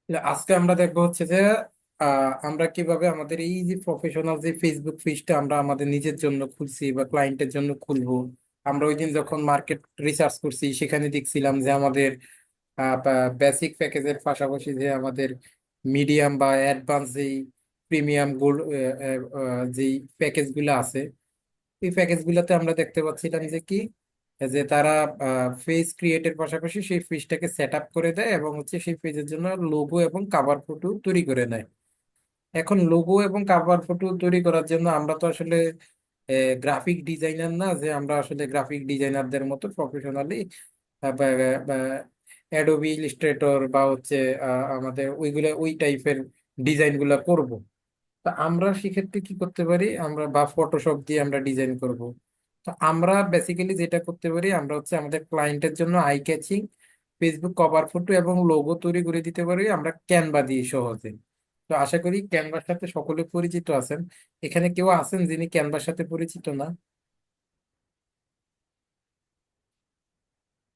আজকে আমরা দেখবো হচ্ছে যে আমরা কিভাবে আমাদের এই যে প্রফেশনাল যে ফেসবুক পেজটা আমরা আমাদের নিজের জন্য খুলছি বা ক্লায়েন্টের জন্য খুলবো। আমরা ওই দিন যখন মার্কেট রিসার্চ করছি সেখানে দেখছিলাম যে আমাদের বেসিক প্যাকেজের পাশাপাশি যে আমাদের মিডিয়াম বা অ্যাডভান্স যেই প্রিমিয়াম গোল্ড যেই প্যাকেজগুলো আছে, এই প্যাকেজগুলোতে আমরা দেখতে পাচ্ছিলাম যে কি, যে তারা ফেজ ক্রিয়েটের পাশাপাশি সেই পেজটাকে সেট আপ করে দেয় এবং হচ্ছে সেই পেজের জন্য লোগো এবং কাভার ফটো তৈরি করে নেয়। এখন লোগো এবং কাভার ফটো তৈরি করার জন্য আমরা তো আসলে গ্রাফিক ডিজাইনার না, যে আমরা আসলে গ্রাফিক ডিজাইনারদের মতো প্রফেশনালি অ্যাডোবি ইলিস্ট্রেটর বা হচ্ছে আমাদের ওইগুলা ওই টাইপের ডিজাইন গুলা করব। তা আমরা সেক্ষেত্রে কি করতে পারি, আমরা বা ফটোশপ দিয়ে আমরা ডিজাইন করব। তো আমরা বেসিক্যালি যেটা করতে পারি, আমরা হচ্ছে আমাদের ক্লায়েন্টের জন্য eye catching Facebook cover photo এবং লোগো তৈরি করে দিতে পারি আমরা ক্যানভা দিয়ে সহজে। তো আশা করি ক্যানভার সাথে সকলে পরিচিত আছেন। এখানে কেউ আছেন যিনি ক্যানভার সাথে পরিচিত না?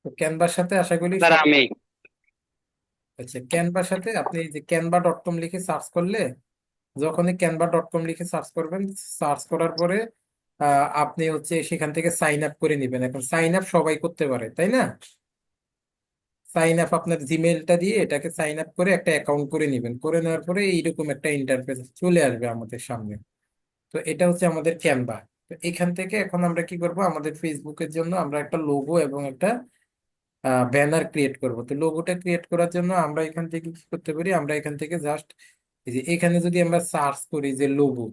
তো ক্যানভার সাথে আশা করি স্যার সব। আমি আচ্ছা, ক্যানভার সাথে আপনি এই যে canva.com লিখে সার্চ করলে, যখনই canva.com লিখে সার্চ করবেন, সার্চ করার পরে আপনি হচ্ছে সেখান থেকে সাইন আপ করে নেবেন। এখন সাইন আপ সবাই করতে পারে, তাই না? সাইন আপ আপনার জিমেলটা দিয়ে এটাকে সাইন আপ করে একটা অ্যাকাউন্ট করে নেবেন, করে নেওয়ার পরে এইরকম একটা ইন্টারফেস চলে আসবে আমাদের সামনে। তো এটা হচ্ছে আমাদের ক্যানভা। তো এখান থেকে এখন আমরা কি করব, আমাদের ফেসবুকের জন্য আমরা একটা লোগো এবং একটা ব্যানার ক্রিয়েট করব। তো লোগোটা ক্রিয়েট করার জন্য আমরা এখান থেকে কি করতে পারি, আমরা এখান থেকে জাস্ট এই যে এখানে যদি আমরা সার্চ করি যে লোগো,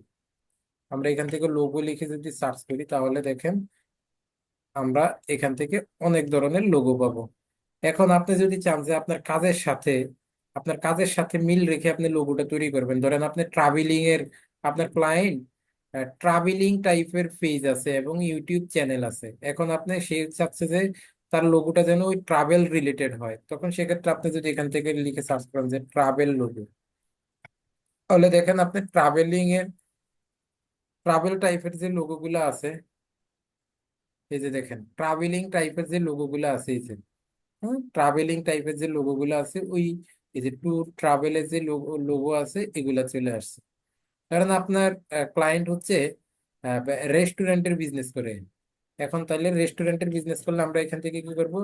আমরা এখান থেকে লোগো লিখে যদি সার্চ করি তাহলে দেখেন আমরা এখান থেকে অনেক ধরনের লোগো পাবো। এখন আপনি যদি চান যে আপনার কাজের সাথে মিল রেখে আপনি লোগোটা তৈরি করবেন, ধরেন আপনি ট্রাভেলিং এর, আপনার ক্লায়েন্ট ট্রাভেলিং টাইপের পেজ আছে এবং ইউটিউব চ্যানেল আছে। এখন আপনি সে চাচ্ছে যে তার লোগোটা যেন ওই ট্রাভেল রিলেটেড হয়, তখন সেক্ষেত্রে আপনি যদি এখান থেকে লিখে সার্চ করেন যে ট্রাভেল লোগো, তাহলে দেখেন আপনি ট্রাভেল টাইপের যে লোগোগুলো আছে, এই যে দেখেন ট্রাভেলিং টাইপের যে লোগোগুলো আছে, এই যে ট্রাভেলিং টাইপের যে লোগো গুলো আছে, ওই এই যে ট্যুর ট্রাভেলের যে লোগো লোগো আছে এগুলা চলে আসছে। কারণ আপনার ক্লায়েন্ট হচ্ছে রেস্টুরেন্টের বিজনেস করে। এখন তাহলে রেস্টুরেন্টের বিজনেস করলে আমরা এখান থেকে কি করব,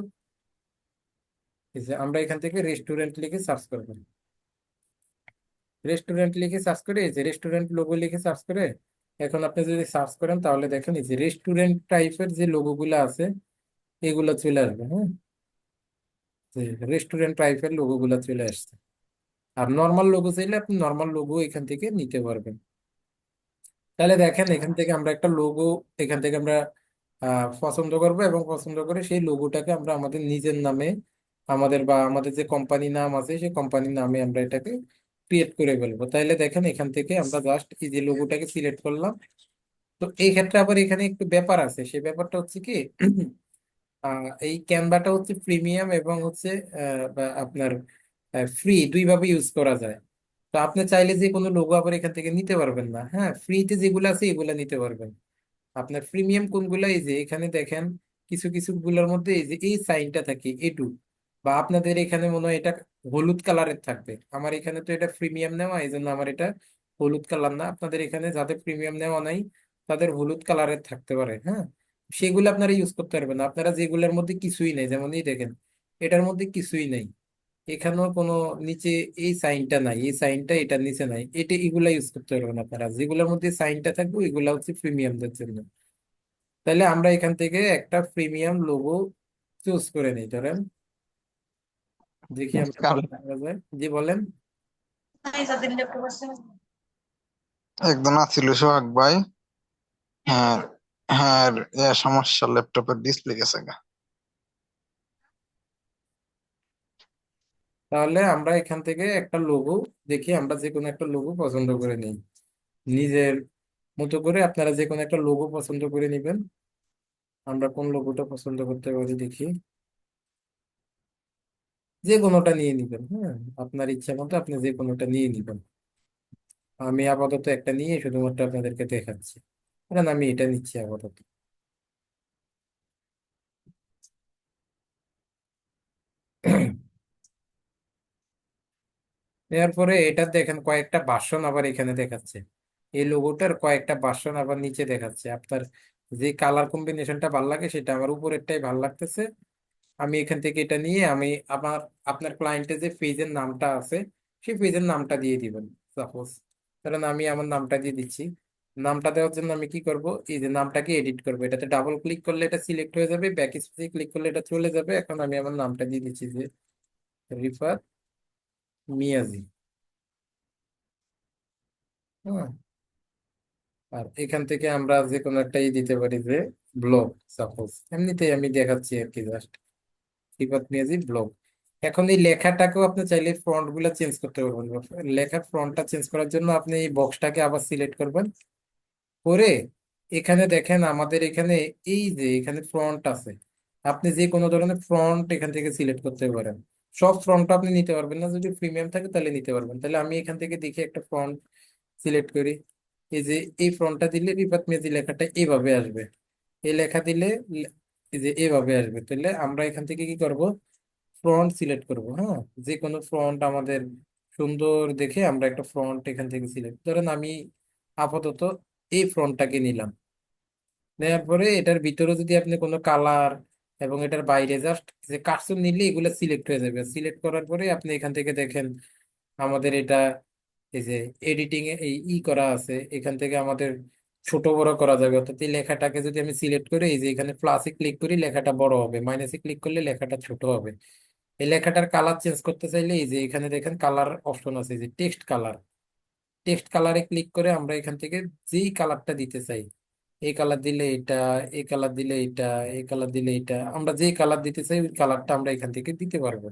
এই যে আমরা এখান থেকে রেস্টুরেন্ট লিখে সার্চ করব। রেস্টুরেন্ট লিখে সার্চ করে এই যে রেস্টুরেন্ট লোগো লিখে সার্চ করে, এখন আপনি যদি সার্চ করেন তাহলে দেখেন এই যে রেস্টুরেন্ট টাইপের যে লোগো গুলো আছে এগুলো চলে আসবে। হ্যাঁ, রেস্টুরেন্ট টাইপের লোগো গুলো চলে আসছে। আর নর্মাল লোগো চাইলে আপনি নর্মাল লোগো এখান থেকে নিতে পারবেন। তাহলে দেখেন এখান থেকে আমরা একটা লোগো এখান থেকে আমরা পছন্দ করব এবং পছন্দ করে সেই লোগোটাকে আমরা আমাদের নিজের নামে, আমাদের যে কোম্পানি নাম আছে সেই কোম্পানির নামে আমরা এটাকে ক্রিয়েট করে ফেলবো। তাহলে দেখেন এখান থেকে আমরা জাস্ট এই যে লোগোটাকে সিলেক্ট করলাম। তো এই ক্ষেত্রে আবার এখানে একটু ব্যাপার আছে, সেই ব্যাপারটা হচ্ছে কি, এই ক্যানভাটা হচ্ছে প্রিমিয়াম এবং হচ্ছে বা আপনার ফ্রি, দুইভাবে ইউজ করা যায়। তো আপনি চাইলে যে কোনো লোগো আবার এখান থেকে নিতে পারবেন না। হ্যাঁ, ফ্রিতে যেগুলো আছে এগুলা নিতে পারবেন। আপনার প্রিমিয়াম কোনগুলা, এই যে এখানে দেখেন কিছু কিছু গুলোর মধ্যে এই যে এই সাইনটা থাকে এটু, বা আপনাদের এখানে মনে হয় এটা হলুদ কালারের থাকবে। আমার এখানে তো এটা প্রিমিয়াম নেওয়া, এই জন্য আমার এটা হলুদ কালার না। আপনাদের এখানে যাদের প্রিমিয়াম নেওয়া নাই তাদের হলুদ কালারের থাকতে পারে। হ্যাঁ, সেগুলো আপনারা ইউজ করতে পারবেন না। আপনারা যেগুলোর মধ্যে কিছুই নেই, যেমন এই দেখেন এটার মধ্যে কিছুই নেই, এখানেও কোনো নিচে এই সাইনটা নাই, এই সাইনটা এটার নিচে নাই, এটা এগুলা ইউজ করতে পারবেন আপনারা। যেগুলোর মধ্যে সাইনটা থাকবে এগুলা হচ্ছে প্রিমিয়ামদের জন্য। তাহলে আমরা এখান থেকে একটা প্রিমিয়াম লোগো চুজ করে নিই, ধরেন দেখি আমরা কোনটা করা যায়। জি বলেন। একজন আছিল সোহাগ ভাই। হ্যাঁ, হ্যাঁ, সমস্যা ল্যাপটপের ডিসপ্লে গেছে গা। তাহলে আমরা এখান থেকে একটা লোগো দেখি, আমরা যে কোনো একটা লোগো পছন্দ করে নিই নিজের মতো করে। আপনারা যে কোনো একটা লোগো পছন্দ করে নেবেন। আমরা কোন লোগোটা পছন্দ করতে পারি দেখি, যে কোনোটা নিয়ে নিবেন। হ্যাঁ, আপনার ইচ্ছা মতো আপনি যে কোনোটা নিয়ে নিবেন। আমি আপাতত একটা নিয়ে শুধুমাত্র আপনাদেরকে দেখাচ্ছি, কারণ আমি এটা নিচ্ছি আপাতত। নেওয়ার পরে এটা দেখেন কয়েকটা ভার্সন আবার এখানে দেখাচ্ছে, এই লোগোটার কয়েকটা ভার্সন আবার নিচে দেখাচ্ছে। আপনার যে কালার কম্বিনেশনটা ভাল লাগে সেটা আমার উপরেরটাই ভাল লাগতেছে। আমি এখান থেকে এটা নিয়ে আমি আমার আপনার ক্লায়েন্টের যে পেজের নামটা আছে সেই পেজের নামটা দিয়ে দিবেন। সাপোজ কারণ আমি আমার নামটা দিয়ে দিচ্ছি। নামটা দেওয়ার জন্য আমি কি করব, এই যে নামটাকে এডিট করব, এটাতে ডাবল ক্লিক করলে এটা সিলেক্ট হয়ে যাবে, ব্যাক স্পেসে ক্লিক করলে এটা চলে যাবে। এখন আমি আমার নামটা দিয়ে দিচ্ছি যে রিফাত মিয়াজি। হ্যাঁ, আর এখান থেকে আমরা যে কোনো একটাই দিতে পারি যে ব্লগ, সাপোজ এমনিতেই আমি দেখাচ্ছি আর কি জাস্ট রিফাত মিয়াজি ব্লগ। এখন এই লেখাটাকেও আপনি চাইলে ফন্ট গুলা চেঞ্জ করতে পারবেন। লেখার ফন্টটা চেঞ্জ করার জন্য আপনি এই বক্সটাকে আবার সিলেক্ট করবেন, করে এখানে দেখেন আমাদের এখানে এই যে এখানে ফ্রন্ট আছে, আপনি যে কোনো ধরনের ফ্রন্ট এখান থেকে সিলেক্ট করতে পারেন। সব ফ্রন্ট আপনি নিতে পারবেন না, যদি প্রিমিয়াম থাকে তাহলে নিতে পারবেন। তাহলে আমি এখান থেকে দেখি একটা ফ্রন্ট সিলেক্ট করি। এই যে এই ফ্রন্টটা দিলে রিফাত মেজি লেখাটা এইভাবে আসবে, এই লেখা দিলে এই যে এইভাবে আসবে। তাহলে আমরা এখান থেকে কি করব, ফ্রন্ট সিলেক্ট করব। হ্যাঁ, যে কোনো ফ্রন্ট আমাদের সুন্দর দেখে আমরা একটা ফ্রন্ট এখান থেকে সিলেক্ট, ধরেন আমি আপাতত এই ফ্রন্টটাকে নিলাম। নেওয়ার পরে এটার ভিতরে যদি আপনি কোনো কালার এবং এটার বাইরে জাস্ট যে কার্সর নিলে এগুলো সিলেক্ট হয়ে যাবে। সিলেক্ট করার পরে আপনি এখান থেকে দেখেন আমাদের এটা এই যে এডিটিং এ এই করা আছে, এখান থেকে আমাদের ছোট বড় করা যাবে। অর্থাৎ এই লেখাটাকে যদি আমি সিলেক্ট করি, এই যে এখানে প্লাসে ক্লিক করি লেখাটা বড় হবে, মাইনাসে ক্লিক করলে লেখাটা ছোট হবে। এই লেখাটার কালার চেঞ্জ করতে চাইলে এই যে এখানে দেখেন কালার অপশন আছে, এই যে টেক্সট কালার, টেক্সট কালারে ক্লিক করে আমরা এখান থেকে যেই কালারটা দিতে চাই, এই কালার দিলে এটা, এই কালার দিলে এটা, এই কালার দিলে এটা, আমরা যেই কালার দিতে চাই ওই কালারটা আমরা এখান থেকে দিতে পারবো।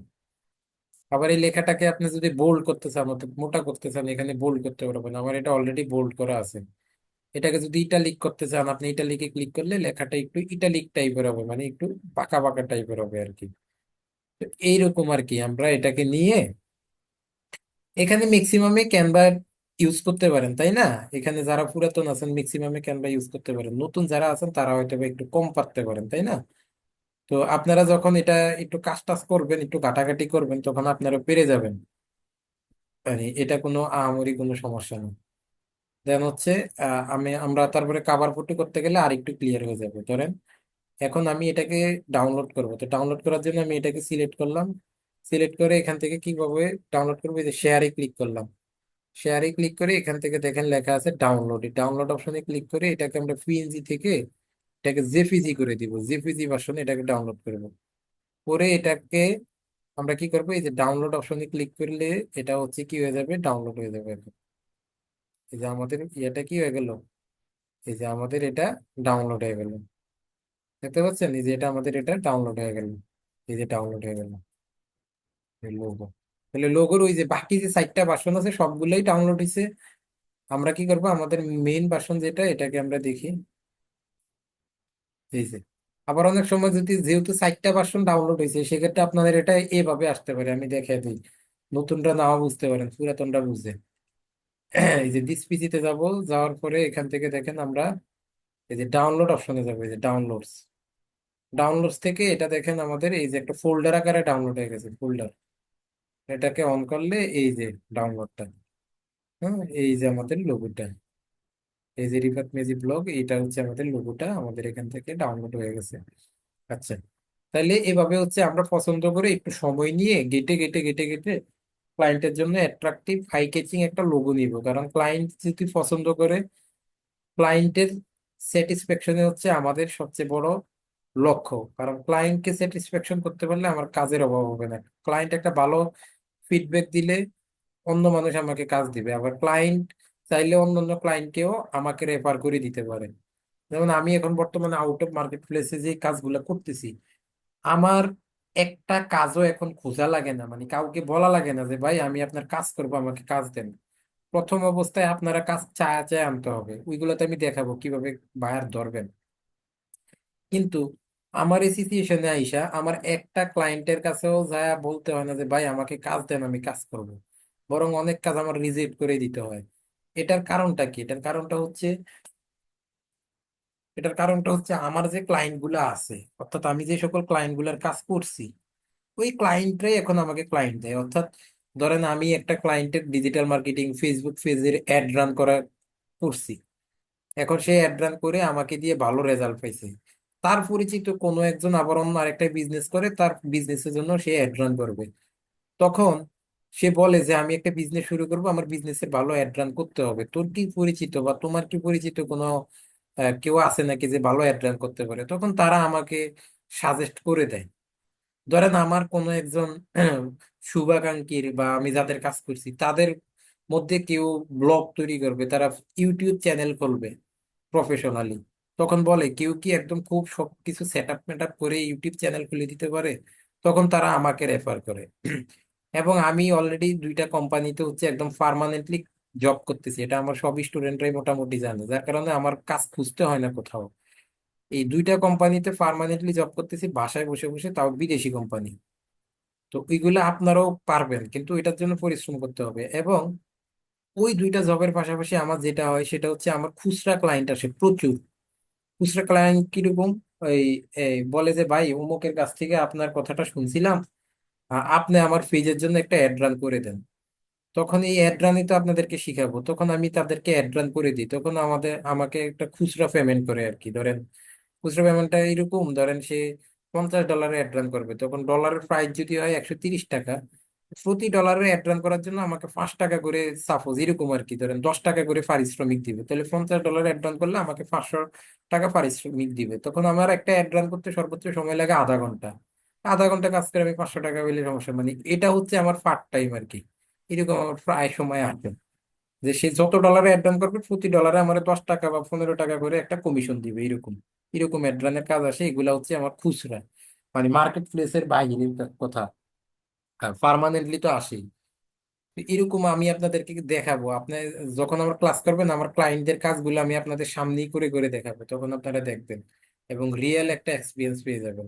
আবার এই লেখাটাকে আপনি যদি বোল্ড করতে চান অর্থাৎ মোটা করতে চান, এখানে বোল্ড করতে পারবেন। আমার এটা অলরেডি বোল্ড করা আছে। এটাকে যদি ইটালিক করতে চান, আপনি ইটালিকে ক্লিক করলে লেখাটা একটু ইটালিক টাইপের হবে, মানে একটু বাঁকা বাঁকা টাইপের হবে আর কি। তো এইরকম আর কি আমরা এটাকে নিয়ে এখানে ম্যাক্সিমামে ক্যানভা ইউজ করতে পারেন, তাই না? এখানে যারা পুরাতন আছেন ম্যাক্সিমামে ক্যানভা ইউজ করতে পারেন, নতুন যারা আছেন তারা হয়তো বা একটু কম পারতে পারেন, তাই না? তো আপনারা যখন এটা একটু কাজ টাজ করবেন, একটু ঘাটাঘাটি করবেন, তখন আপনারা পেরে যাবেন। মানে এটা কোনো আহামরি কোনো সমস্যা নেই। দেন হচ্ছে আমরা তারপরে কাভার ফটো করতে গেলে আর একটু ক্লিয়ার হয়ে যাবে। ধরেন এখন আমি এটাকে ডাউনলোড করব, তো ডাউনলোড করার জন্য আমি এটাকে সিলেক্ট করলাম। সিলেক্ট করে এখান থেকে কিভাবে ডাউনলোড করবো, এই যে শেয়ারে ক্লিক করলাম। শেয়ারে ক্লিক করে এখান থেকে দেখেন লেখা আছে ডাউনলোড, এই ডাউনলোড অপশনে ক্লিক করে এটাকে আমরা পিএনজি থেকে এটাকে জেপিজি করে দিব, জেপিজি ভার্সনে এটাকে ডাউনলোড করব। করে এটাকে আমরা কি করবো, এই যে ডাউনলোড অপশনে ক্লিক করলে এটা হচ্ছে কি হয়ে যাবে, ডাউনলোড হয়ে যাবে এখন। এই যে আমাদের ইয়েটা কি হয়ে গেল, এই যে আমাদের এটা ডাউনলোড হয়ে গেল। দেখতে পাচ্ছেন এই যে এটা আমাদের এটা ডাউনলোড হয়ে গেল, এই যে ডাউনলোড হয়ে গেল লোগো। তাহলে লোগোর ওই যে বাকি যে 4টা ভার্সন আছে সবগুলোই ডাউনলোড হয়েছে। আমরা কি করবো, আমাদের মেইন ভার্সন যেটা এটাকে আমরা দেখি, এই যে আবার অনেক সময় যদি যেহেতু 4টা ভার্সন ডাউনলোড হয়েছে সেক্ষেত্রে আপনাদের এটা এভাবে আসতে পারে, আমি দেখাই দিই, নতুনটা নাও বুঝতে পারেন পুরাতনটা বুঝে। এই যে দিস পিসিতে যাব, যাওয়ার পরে এখান থেকে দেখেন আমরা এই যে ডাউনলোড অপশনে যাবো, এই যে ডাউনলোডস, ডাউনলোডস থেকে এটা দেখেন আমাদের এই যে একটা ফোল্ডার আকারে ডাউনলোড হয়ে গেছে ফোল্ডার। এটাকে অন করলে এই যে ডাউনলোডটা, হ্যাঁ এই যে আমাদের লোগোটা, এই যে রিফাত মেজি ব্লগ, এটা হচ্ছে আমাদের লোগোটা আমাদের এখান থেকে ডাউনলোড হয়ে গেছে। আচ্ছা, তাহলে এভাবে হচ্ছে আমরা পছন্দ করে একটু সময় নিয়ে গেটে গেটে গেটে গেটে ক্লায়েন্টের জন্য অ্যাট্রাকটিভ হাই ক্যাচিং একটা লোগো নিব। কারণ ক্লায়েন্ট যদি পছন্দ করে, ক্লায়েন্টের স্যাটিসফ্যাকশনে হচ্ছে আমাদের সবচেয়ে বড় লক্ষ্য। কারণ ক্লায়েন্টকে স্যাটিসফ্যাকশন করতে পারলে আমার কাজের অভাব হবে না। ক্লায়েন্ট একটা ভালো ফিডব্যাক দিলে অন্য মানুষ আমাকে কাজ দিবে। আবার ক্লায়েন্ট চাইলে অন্য অন্য ক্লায়েন্টকেও আমাকে রেফার করে দিতে পারে। যেমন আমি এখন বর্তমানে আউট অফ মার্কেট প্লেসে যে কাজগুলো করতেছি, আমার একটা কাজও এখন খোঁজা লাগে না, মানে কাউকে বলা লাগে না যে ভাই আমি আপনার কাজ করবো আমাকে কাজ দেন। প্রথম অবস্থায় আপনারা কাজ চায় চায় আনতে হবে, ওইগুলোতে আমি দেখাবো কিভাবে বায়ার ধরবেন। কিন্তু আমার এই সিচুয়েশনে আইসা আমার একটা ক্লায়েন্টের কাছেও যায় বলতে হয় না যে ভাই আমাকে কাজ দেন আমি কাজ করব, বরং অনেক কাজ আমার রিজেক্ট করে দিতে হয়। এটার কারণটা কি? এটার কারণটা হচ্ছে আমার যে ক্লায়েন্ট গুলো আছে, অর্থাৎ আমি যে সকল ক্লায়েন্ট গুলার কাজ করছি, ওই ক্লায়েন্টরাই এখন আমাকে ক্লায়েন্ট দেয়। অর্থাৎ ধরেন আমি একটা ক্লায়েন্টের ডিজিটাল মার্কেটিং ফেসবুক পেজের অ্যাড রান করা করছি। এখন সে অ্যাড রান করে আমাকে দিয়ে ভালো রেজাল্ট পাইছে। তার পরিচিত কোনো একজন আবার অন্য আরেকটা বিজনেস করে, তার বিজনেসের জন্য সে অ্যাড রান করবে। তখন সে বলে যে আমি একটা বিজনেস শুরু করবো, আমার বিজনেসের ভালো অ্যাড রান করতে হবে। তোর কি পরিচিত বা তোমার কি পরিচিত কোনো কেউ আছে নাকি যে ভালো অ্যাড রান করতে পারে? তখন তারা আমাকে সাজেস্ট করে দেয়। ধরেন আমার কোনো একজন শুভাকাঙ্ক্ষীর বা আমি যাদের কাজ করছি তাদের মধ্যে কেউ ব্লগ তৈরি করবে, তারা ইউটিউব চ্যানেল খুলবে প্রফেশনালি। তখন বলে কেউ কি একদম খুব সবকিছু সেট আপ মেট আপ করে ইউটিউব চ্যানেল খুলে দিতে পারে? তখন তারা আমাকে রেফার করে। এবং আমি অলরেডি দুইটা কোম্পানিতে হচ্ছে একদম পার্মানেন্টলি জব করতেছি, এটা আমার সব স্টুডেন্টরাই মোটামুটি জানে, যার কারণে আমার কাজ খুঁজতে হয় না কোথাও। এই দুইটা কোম্পানিতে পার্মানেন্টলি জব করতেছি বাসায় বসে বসে, তাও বিদেশি কোম্পানি। তো ওইগুলো আপনারাও পারবেন, কিন্তু এটার জন্য পরিশ্রম করতে হবে। এবং ওই দুইটা জবের পাশাপাশি আমার যেটা হয় সেটা হচ্ছে আমার খুচরা ক্লায়েন্ট আসে প্রচুর। খুচরা ক্লায়েন্ট কিরকম? ওই এই বলে যে ভাই অমুকের কাছ থেকে আপনার কথাটা শুনছিলাম, আপনি আমার পেজের জন্য একটা অ্যাড রান করে দেন। তখন এই অ্যাড রানই তো আপনাদেরকে শিখাবো, তখন আমি তাদেরকে অ্যাড রান করে দিই, তখন আমাকে একটা খুচরা পেমেন্ট করে আর কি। ধরেন খুচরা পেমেন্টটা এরকম, ধরেন সে $50 অ্যাড রান করবে, তখন ডলারের প্রাইস যদি হয় 130 টাকা, প্রতি ডলারে অ্যাড রান করার জন্য আমাকে 5 টাকা করে, সাপোজ এরকম আর কি, ধরেন 10 টাকা করে পারিশ্রমিক দিবে। তাহলে $50 অ্যাড রান করলে আমাকে 500 টাকা পারিশ্রমিক দিবে। তখন আমার একটা অ্যাড রান করতে সর্বোচ্চ সময় লাগে আধা ঘন্টা। আধা ঘন্টা কাজ করে আমি 500 টাকা পেলে সমস্যা, মানে এটা হচ্ছে আমার পার্ট টাইম আর কি। এরকম আমার প্রায় সময় আসে যে সে যত ডলারে অ্যাড রান করবে প্রতি ডলারে আমার 10 টাকা বা 15 টাকা করে একটা কমিশন দিবে, এরকম এরকম অ্যাড রানের কাজ আসে। এগুলা হচ্ছে আমার খুচরা, মানে মার্কেট প্লেসের বাইরের কথা। পার্মানেন্টলি তো আসেই। তো এরকম আমি আপনাদেরকে দেখাবো। আপনি যখন আমার ক্লাস করবেন আমার ক্লায়েন্টদের কাজগুলো আমি আপনাদের সামনেই করে করে দেখাবো, তখন আপনারা দেখবেন এবং রিয়েল একটা এক্সপিরিয়েন্স পেয়ে যাবেন।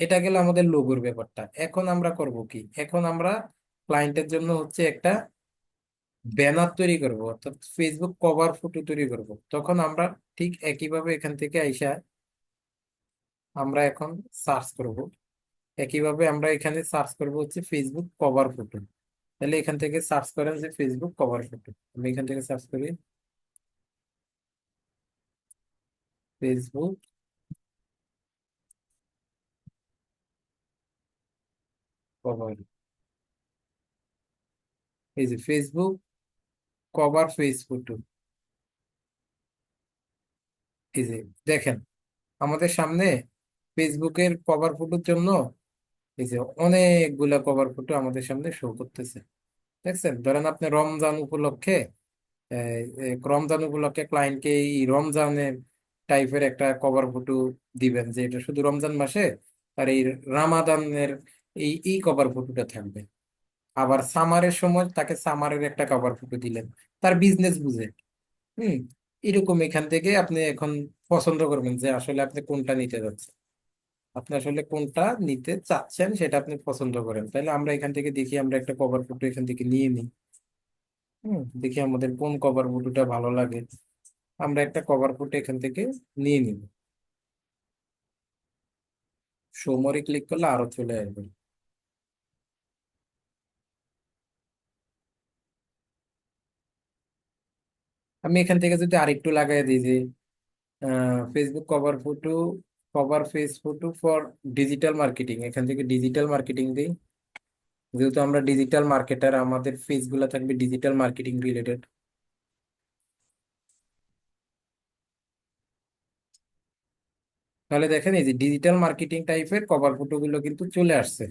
এটা গেল আমাদের লোগোর ব্যাপারটা। এখন আমরা করব কি? এখন আমরা ক্লায়েন্টের জন্য হচ্ছে একটা ব্যানার তৈরি করব, অর্থাৎ ফেসবুক কভার ফটো তৈরি করব। তখন আমরা ঠিক একইভাবে এখান থেকে আইসা আমরা এখন সার্চ করব। একইভাবে আমরা এখানে সার্চ করব হচ্ছে ফেসবুক কভার ফটো। তাহলে এখান থেকে সার্চ করেন যে ফেসবুক কভার ফটো। আমি এখান থেকে সার্চ করি ফেসবুক কভার। এই যে ফেসবুক কভার ফেস ফটো। এই যে দেখেন আমাদের সামনে ফেসবুকের কভার ফটোর জন্য এই যে অনেকগুলা কভার ফটো আমাদের সামনে শো করতেছে। দেখছেন? ধরেন আপনি রমজান উপলক্ষে রমজান উপলক্ষে ক্লায়েন্টকে এই রমজানের টাইপের একটা কভার ফটো দিবেন, যে এটা শুধু রমজান মাসে, আর এই রামাদানের এই কভার ফটোটা থাকবে। আবার সামারের সময় তাকে সামারের একটা কভার ফটো দিলেন, তার বিজনেস বুঝে। হুম। এরকম এখান থেকে আপনি এখন পছন্দ করবেন যে আসলে আপনি কোনটা নিতে যাচ্ছেন। আপনি আসলে কোনটা নিতে চাচ্ছেন সেটা আপনি পছন্দ করেন। তাহলে আমরা এখান থেকে দেখি, আমরা একটা কভার ফটো এখান থেকে নিয়ে নিই। দেখি আমাদের কোন কভার ফটোটা ভালো লাগে। আমরা একটা কভার ফটো এখান থেকে নিয়ে নিব। সোমরে ক্লিক করলে আরো চলে আসবে। আমি এখান থেকে যদি আরেকটু লাগাই দিই যে Facebook cover photo, cover face photo for digital marketing, এখান থেকে ডিজিটাল মার্কেটিং দিই। যেহেতু আমরা ডিজিটাল মার্কেটার, আমাদের ফেস গুলা থাকবে ডিজিটাল মার্কেটিং রিলেটেড। তাহলে দেখেন এই যে ডিজিটাল মার্কেটিং টাইপের কভার ফটো গুলো কিন্তু চলে আসছে।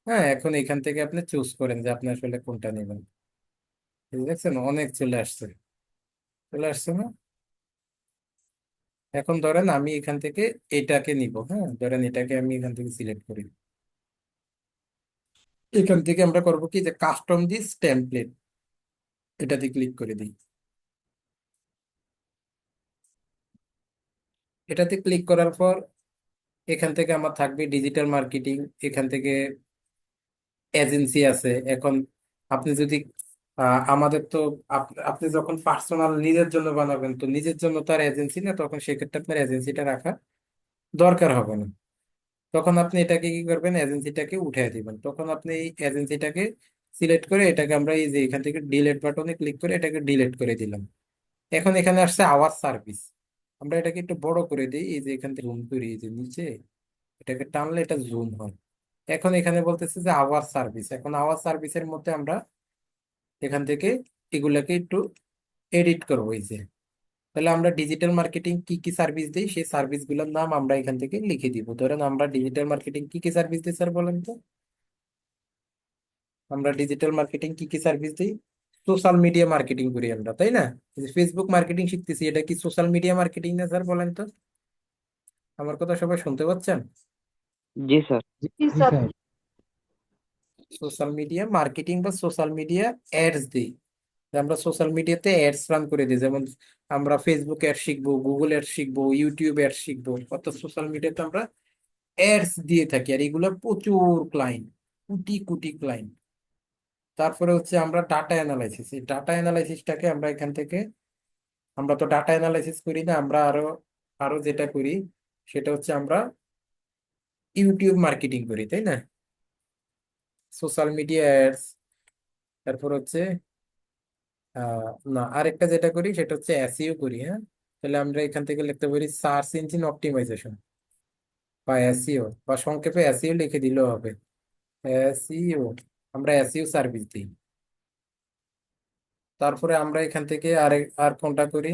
হ্যাঁ, এখন এখান থেকে আপনি চুজ করেন যে আপনি আসলে কোনটা নেবেন। এই যে দেখছেন অনেক চলে আসছে। চলে আসছে না? এখন ধরেন আমি এখান থেকে এটাকে নিব। হ্যাঁ, ধরেন এটাকে আমি এখান থেকে সিলেক্ট করি। এখান থেকে আমরা করব কি, যে কাস্টম দিস টেমপ্লেট, এটাতে ক্লিক করে দিই। এটাতে ক্লিক করার পর এখান থেকে আমার থাকবে ডিজিটাল মার্কেটিং। এখান থেকে এজেন্সি আছে। এখন আপনি যদি আমাদের তো আপনি যখন পার্সোনাল নিজের জন্য বানাবেন, তো নিজের জন্য তার এজেন্সি না, তখন সেক্ষেত্রে আপনার এজেন্সিটা রাখা দরকার হবে না। তখন আপনি এটাকে কি করবেন, এজেন্সিটাকে উঠিয়ে দিবেন। তখন আপনি এই এজেন্সিটাকে সিলেক্ট করে এটাকে আমরা এই যে এখান থেকে ডিলেট বাটনে ক্লিক করে এটাকে ডিলেট করে দিলাম। এখন এখানে আসছে আওয়ার সার্ভিস। আমরা এটাকে একটু বড় করে দিই, এই যে এখান থেকে জুম করি, এই যে নিচে এটাকে টানলে এটা জুম হয়। এখন এখানে বলতেছে যে আওয়ার সার্ভিস, এখন আওয়ার সার্ভিসের মধ্যে আমরা এখান থেকে এগুলাকে একটু এডিট করবো। এই যে তাহলে আমরা ডিজিটাল মার্কেটিং কি কি সার্ভিস দিই সেই সার্ভিসগুলোর নাম আমরা এখান থেকে লিখে দিব। ধরেন আমরা ডিজিটাল মার্কেটিং কি কি সার্ভিস দিই স্যার বলেন তো। আমরা ডিজিটাল মার্কেটিং কি কি সার্ভিস দিই? সোশ্যাল মিডিয়া মার্কেটিং করি আমরা, তাই না? ফেসবুক মার্কেটিং শিখতেছি, এটা কি সোশ্যাল মিডিয়া মার্কেটিং না স্যার বলেন তো? আমার কথা সবাই শুনতে পাচ্ছেন? जी सर। জি স্যার। সোশ্যাল মিডিয়া মার্কেটিং বা সোশ্যাল মিডিয়া অ্যাডস দিই। আমরা সোশ্যাল মিডিয়াতে অ্যাডস রান করে দিই, যেমন আমরা ফেসবুক অ্যাড শিখবো, গুগল অ্যাড শিখবো, ইউটিউব অ্যাড শিখবো, অর্থাৎ সোশ্যাল মিডিয়াতে আমরা অ্যাডস দিয়ে থাকি। আর এগুলো প্রচুর ক্লায়েন্ট, কোটি কোটি ক্লায়েন্ট। তারপরে হচ্ছে আমরা ডাটা অ্যানালাইসিস, এই ডাটা অ্যানালাইসিসটাকে আমরা এখান থেকে, আমরা তো ডাটা অ্যানালাইসিস করি না, আমরা আরো আরো যেটা করি সেটা হচ্ছে আমরা ইউটিউব মার্কেটিং করি, তাই না? সোশ্যাল মিডিয়া অ্যাডস, তারপর হচ্ছে না আরেকটা যেটা করি সেটা হচ্ছে এসইও করি, হ্যাঁ। তাহলে আমরা এখান থেকে লিখতে পারি সার্চ ইঞ্জিন অপটিমাইজেশন বা এসইও, বা সংক্ষেপে এসইও লিখে দিলেও হবে। এসইও, আমরা এসইও সার্ভিস দিই। তারপরে আমরা এখান থেকে আর কোনটা করি?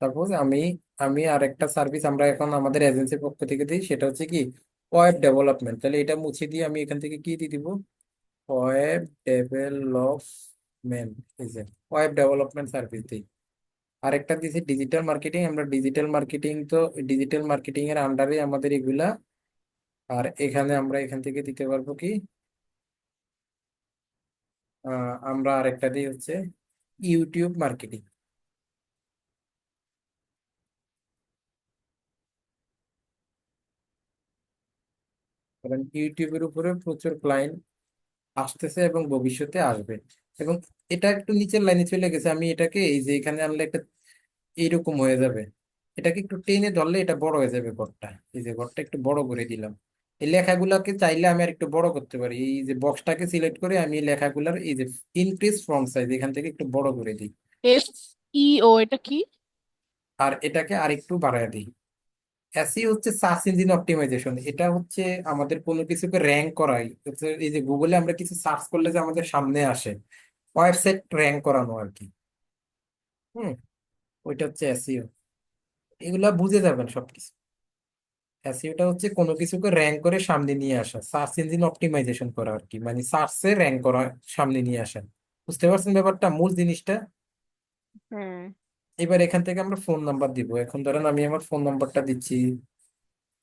সাপোজ আমি আমি আরেকটা সার্ভিস আমরা এখন আমাদের এজেন্সির পক্ষ থেকে দিই, সেটা হচ্ছে কি ওয়েব ডেভেলপমেন্ট। তাহলে এটা মুছে দিয়ে আমি এখান থেকে কি দিয়ে দিব? ওয়েব ডেভেলপমেন্ট, এই যে ওয়েব ডেভেলপমেন্ট সার্ভিস দিই। আরেকটা দিয়েছি ডিজিটাল মার্কেটিং, আমরা ডিজিটাল মার্কেটিং তো ডিজিটাল মার্কেটিং এর আন্ডারে আমাদের এগুলা। আর এখানে আমরা এখান থেকে দিতে পারবো কি, আমরা আরেকটা দিই হচ্ছে ইউটিউব মার্কেটিং। কারণ ইউটিউবের উপরে প্রচুর ক্লায়েন্ট আসতেছে এবং ভবিষ্যতে আসবে। এবং এটা একটু নিচের লাইনে চলে গেছে, আমি এটাকে এই যে এখানে আনলে একটা এইরকম হয়ে যাবে। এটাকে একটু টেনে ধরলে এটা বড় হয়ে যাবে ঘরটা, এই যে ঘরটা একটু বড় করে দিলাম। এই লেখাগুলোকে চাইলে আমি আর একটু বড় করতে পারি, এই যে বক্সটাকে সিলেক্ট করে আমি এই লেখাগুলোর এই যে ইনক্রিজ ফন্ট সাইজ এখান থেকে একটু বড় করে দিই। এস ই ও এটা কি? আর এটাকে আর একটু বাড়ায় দিই। এসইও হচ্ছে সার্চ ইঞ্জিন অপটিমাইজেশন, এটা হচ্ছে আমাদের কোনো কিছুকে র্যাঙ্ক করাই, হচ্ছে এই যে গুগলে আমরা কিছু সার্চ করলে যে আমাদের সামনে আসে, ওয়েবসাইট র্যাঙ্ক করানো আর কি। হুম, ওইটা হচ্ছে এসইও। এগুলা বুঝে যাবেন সবকিছু। এসইওটা হচ্ছে কোনো কিছুকে র্যাঙ্ক করে সামনে নিয়ে আসা, সার্চ ইঞ্জিন অপটিমাইজেশন করা আর কি, মানে সার্চে র্যাঙ্ক করা, সামনে নিয়ে আসা। বুঝতে পারছেন ব্যাপারটা, মূল জিনিসটা? হুম। এবার এখান থেকে আমরা ফোন নাম্বার দিব। এখন ধরেন আমি আমার ফোন নাম্বারটা দিচ্ছি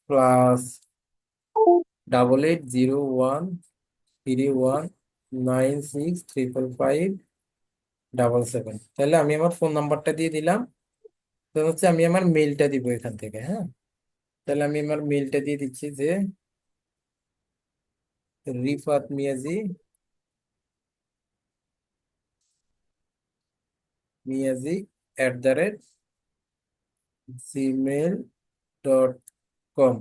+880131635577। তাহলে আমি আমার ফোন নাম্বারটা দিয়ে দিলাম। তো হচ্ছে আমি আমার মেইলটা দিব এখান থেকে, হ্যাঁ। তাহলে আমি আমার মেইলটা দিয়ে দিচ্ছি যে রিফাত মিয়াজি, @gmail.com।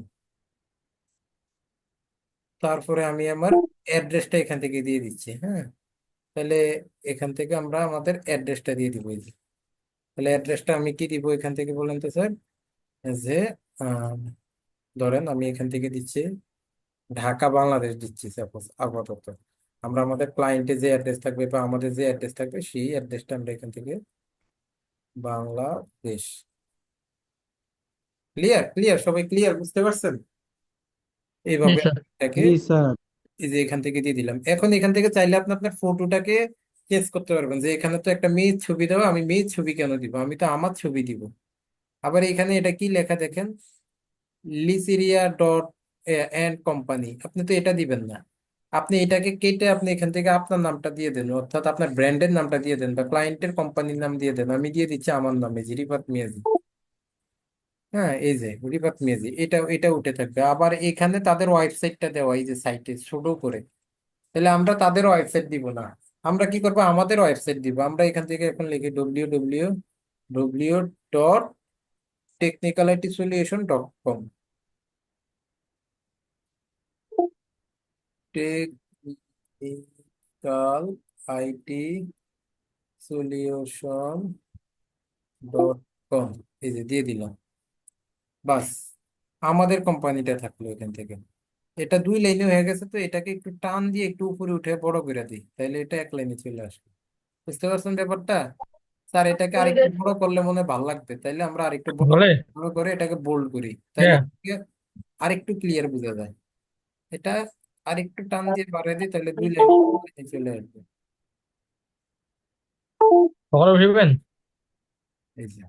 তারপরে আমি আমার অ্যাড্রেসটা এখান থেকে দিয়ে দিচ্ছি, হ্যাঁ। তাহলে এখান থেকে আমরা আমাদের অ্যাড্রেসটা দিয়ে দিব, এই যে। তাহলে অ্যাড্রেসটা আমি কি দিব এখান থেকে বলেন তো স্যার? যে আহ, ধরেন আমি এখান থেকে দিচ্ছি ঢাকা বাংলাদেশ দিচ্ছি সাপোজ আপাতত। আমরা আমাদের ক্লায়েন্টে যে অ্যাড্রেস থাকবে বা আমাদের যে অ্যাড্রেস থাকবে সেই অ্যাড্রেসটা আমরা এখান থেকে বাংলাদেশ। ক্লিয়ার ক্লিয়ার, সবাই ক্লিয়ার, বুঝতে পারছেন? জি এইভাবে স্যার। এটাকে জি স্যার। এই যে এখান থেকে দিয়ে দিলাম। এখন এখান থেকে চাইলে আপনি আপনার ফটোটাকে চেঞ্জ করতে পারবেন, যে এখানে তো একটা মেয়ের ছবি দেওয়া, আমি মেয়ের ছবি কেন দিব, আমি তো আমার ছবি দিব। আবার এখানে এটা কি লেখা দেখেন, liceria.and company, আপনি তো এটা দিবেন না। আপনি এটাকে কেটে আপনি এখান থেকে আপনার নামটা দিয়ে দেন, অর্থাৎ আপনার ব্র্যান্ডের নামটা দিয়ে দেন বা ক্লায়েন্টের কোম্পানির নাম দিয়ে দেন। আমি দিয়ে দিচ্ছি আমার নামে জিরিফাত মিয়াজি। হ্যাঁ, এই যে রিফাত মিয়াজি, এটা এটা উঠে থাকবে। আবার এখানে তাদের ওয়েবসাইটটা দেওয়া, এই যে সাইটে ছোট করে। তাহলে আমরা তাদের ওয়েবসাইট দিব না, আমরা কি করবো, আমাদের ওয়েবসাইট দিব। আমরা এখান থেকে এখন লিখি www.technicalitysolution.com। Critical IT solution dot com, এই যে দিয়ে দিলাম। বাস, আমাদের কোম্পানিটা থাকলো এখান থেকে। এটা 2 লাইনে হয়ে গেছে, তো এটাকে একটু টান দিয়ে একটু উপরে উঠে বড় করে দিই, তাহলে এটা 1 লাইনে চলে আসবে। বুঝতে পারছেন ব্যাপারটা? স্যার এটাকে আরেকটু বড় করলে মনে হয় ভালো লাগবে, তাইলে আমরা আরেকটু বড় বলে বড় করে এটাকে বোল্ড করি, তাইলে হ্যাঁ, আরেকটু ক্লিয়ার বোঝা যায়। এটা আরেকটু টান দিয়ে বাড়িয়ে দিই, তাহলে 2 লাইনে চলে আসবে। সকালে বসিবেন। এই যে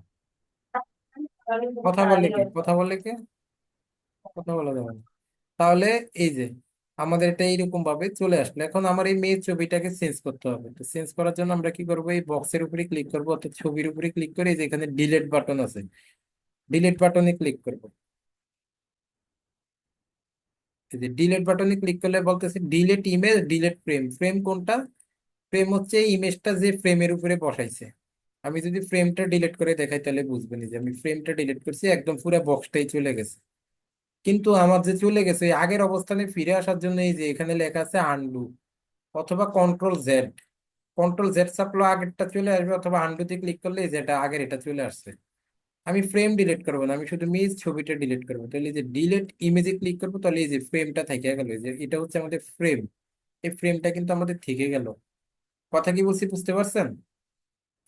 কথা বলে কি, কথা বলে কি, কথা বলা যাবে না। তাহলে এই যে আমাদের এটা এইরকম ভাবে চলে আসলো। এখন আমার এই মেয়ের ছবিটাকে চেঞ্জ করতে হবে, তো চেঞ্জ করার জন্য আমরা কি করবো, এই বক্সের উপরে ক্লিক করবো, অর্থাৎ ছবির উপরে ক্লিক করে এই যে এখানে ডিলিট বাটন আছে, ডিলিট বাটনে ক্লিক করবো। এই যে ডিলিট বাটনে ক্লিক করলে বলতেছে delete image, delete frame. Frame কোনটা? ফ্রেম হচ্ছে ইমেজটা যে ফ্রেমের উপরে বসাইছে। আমি যদি ফ্রেমটা ডিলিট করে দেখাই তাহলে বুঝবেন, এই যে আমি ফ্রেমটা ডিলিট করছি, একদম পুরো বক্সটাই চলে গেছে। কিন্তু আমার যে চলে গেছে ওই আগের অবস্থানে ফিরে আসার জন্য এই যে এখানে লেখা আছে আনডু, অথবা কন্ট্রোল Z। কন্ট্রোল Z চাপলে আগেরটা চলে আসবে, অথবা আনডুতে ক্লিক করলে এই যে এটা আগের এটা চলে আসছে। আমি ফ্রেম ডিলিট করবো না, আমি শুধু ইমেজ ছবিটা ডিলিট করবো। তাহলে এই যে ডিলিট ইমেজে ক্লিক করবো, তাহলে এই যে ফ্রেমটা থেকে গেল, এই যে এটা হচ্ছে আমাদের ফ্রেম। এই ফ্রেমটা কিন্তু আমাদের থেকে গেল। কথা কি বলছি বুঝতে পারছেন?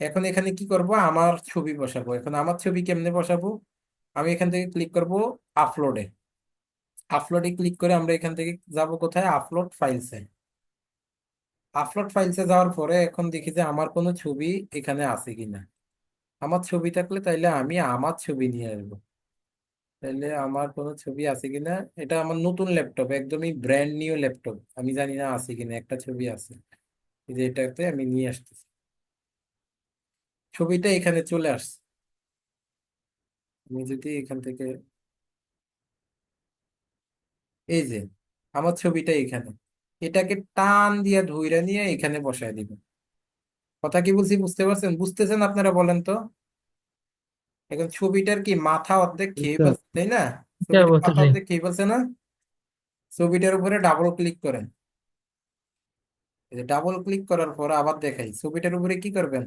এখন এখানে কি করব, আমার ছবি বসাবো। এখন আমার ছবি কেমনে বসাবো? আমি এখান থেকে ক্লিক করব আপলোডে। আপলোডে ক্লিক করে আমরা এখান থেকে যাব কোথায়, আপলোড ফাইলসে। আপলোড ফাইলসে যাওয়ার পরে এখন দেখি যে আমার কোনো ছবি এখানে আছে কিনা। আমার ছবি থাকলে তাইলে আমি আমার ছবি নিয়ে আসবো। তাইলে আমার কোনো ছবি আছে কিনা, এটা আমার নতুন ল্যাপটপ, একদমই ব্র্যান্ড নিউ ল্যাপটপ, আমি জানি না আছে কিনা, একটা ছবি আছে, এই যে এটাতে আমি নিয়ে আসতেছি। ছবিটা এখানে চলে আসছে। আমি যদি এখান থেকে, এই যে আমার ছবিটা এখানে, এটাকে টান দিয়ে ধইরা নিয়ে এখানে বসায় দিব। কথা কি বলছি বুঝতে পারছেন? বুঝতেছেন আপনারা বলেন তো? এখন ছবিটার কি মাথা অর্ধেক খেয়ে স্যার ফেলছে, তাই না? স্যার ছবিটার মাথা বলতেছি। অর্ধেক খেয়ে ফেলছে না? ছবিটার উপরে ডাবল ক্লিক করেন। এই যে ডাবল ক্লিক করার পর আবার দেখাই, ছবিটার উপরে কি করবেন,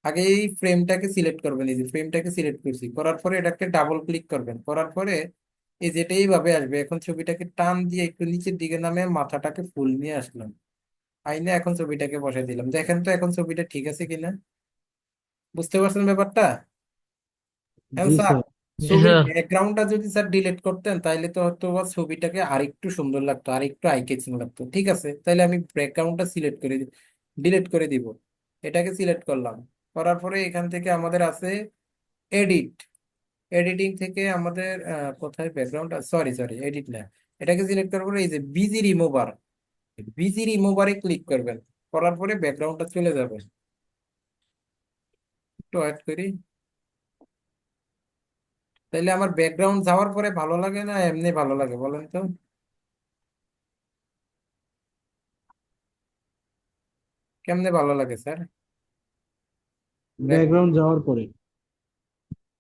আগে এই ফ্রেমটাকে সিলেক্ট করবেন। এই যে ফ্রেমটাকে সিলেক্ট করছি, করার পরে এটাকে ডাবল ক্লিক করবেন, করার পরে এই যেটা এইভাবে আসবে। এখন ছবিটাকে টান দিয়ে একটু নিচের দিকে নামে মাথাটাকে ফুল নিয়ে আসলাম, আইনে এখন ছবিটাকে বসাই দিলাম। দেখেন তো এখন ছবিটা ঠিক আছে কিনা, বুঝতে পারছেন ব্যাপারটা? এখন জি স্যার স্যার। জি ছবির স্যার। ব্যাকগ্রাউন্ডটা যদি স্যার ডিলিট করতেন তাহলে তো হয়তো বা ছবিটাকে আরেকটু সুন্দর লাগতো, আরেকটু আই ক্যাচিং লাগতো। ঠিক আছে, তাহলে আমি ব্যাকগ্রাউন্ডটা সিলেক্ট করে ডিলিট করে দিব। এটাকে সিলেক্ট করলাম, করার পরে এখান থেকে আমাদের আছে এডিট। এডিটিং থেকে আমাদের কোথায় ব্যাকগ্রাউন্ড, সরি সরি এডিট না, এটাকে সিলেক্ট করার পরে এই যে বিজি রিমুভার, বিজি রিমুভারে ক্লিক করবেন। করার পরে ব্যাকগ্রাউন্ডটা চলে যাবে। একটু ওয়েট করি। তাইলে আমার ব্যাকগ্রাউন্ড যাওয়ার পরে ভালো লাগে না এমনি ভালো লাগে বলেন তো? কেমনে ভালো লাগে স্যার? ব্যাকগ্রাউন্ড যাওয়ার পরে।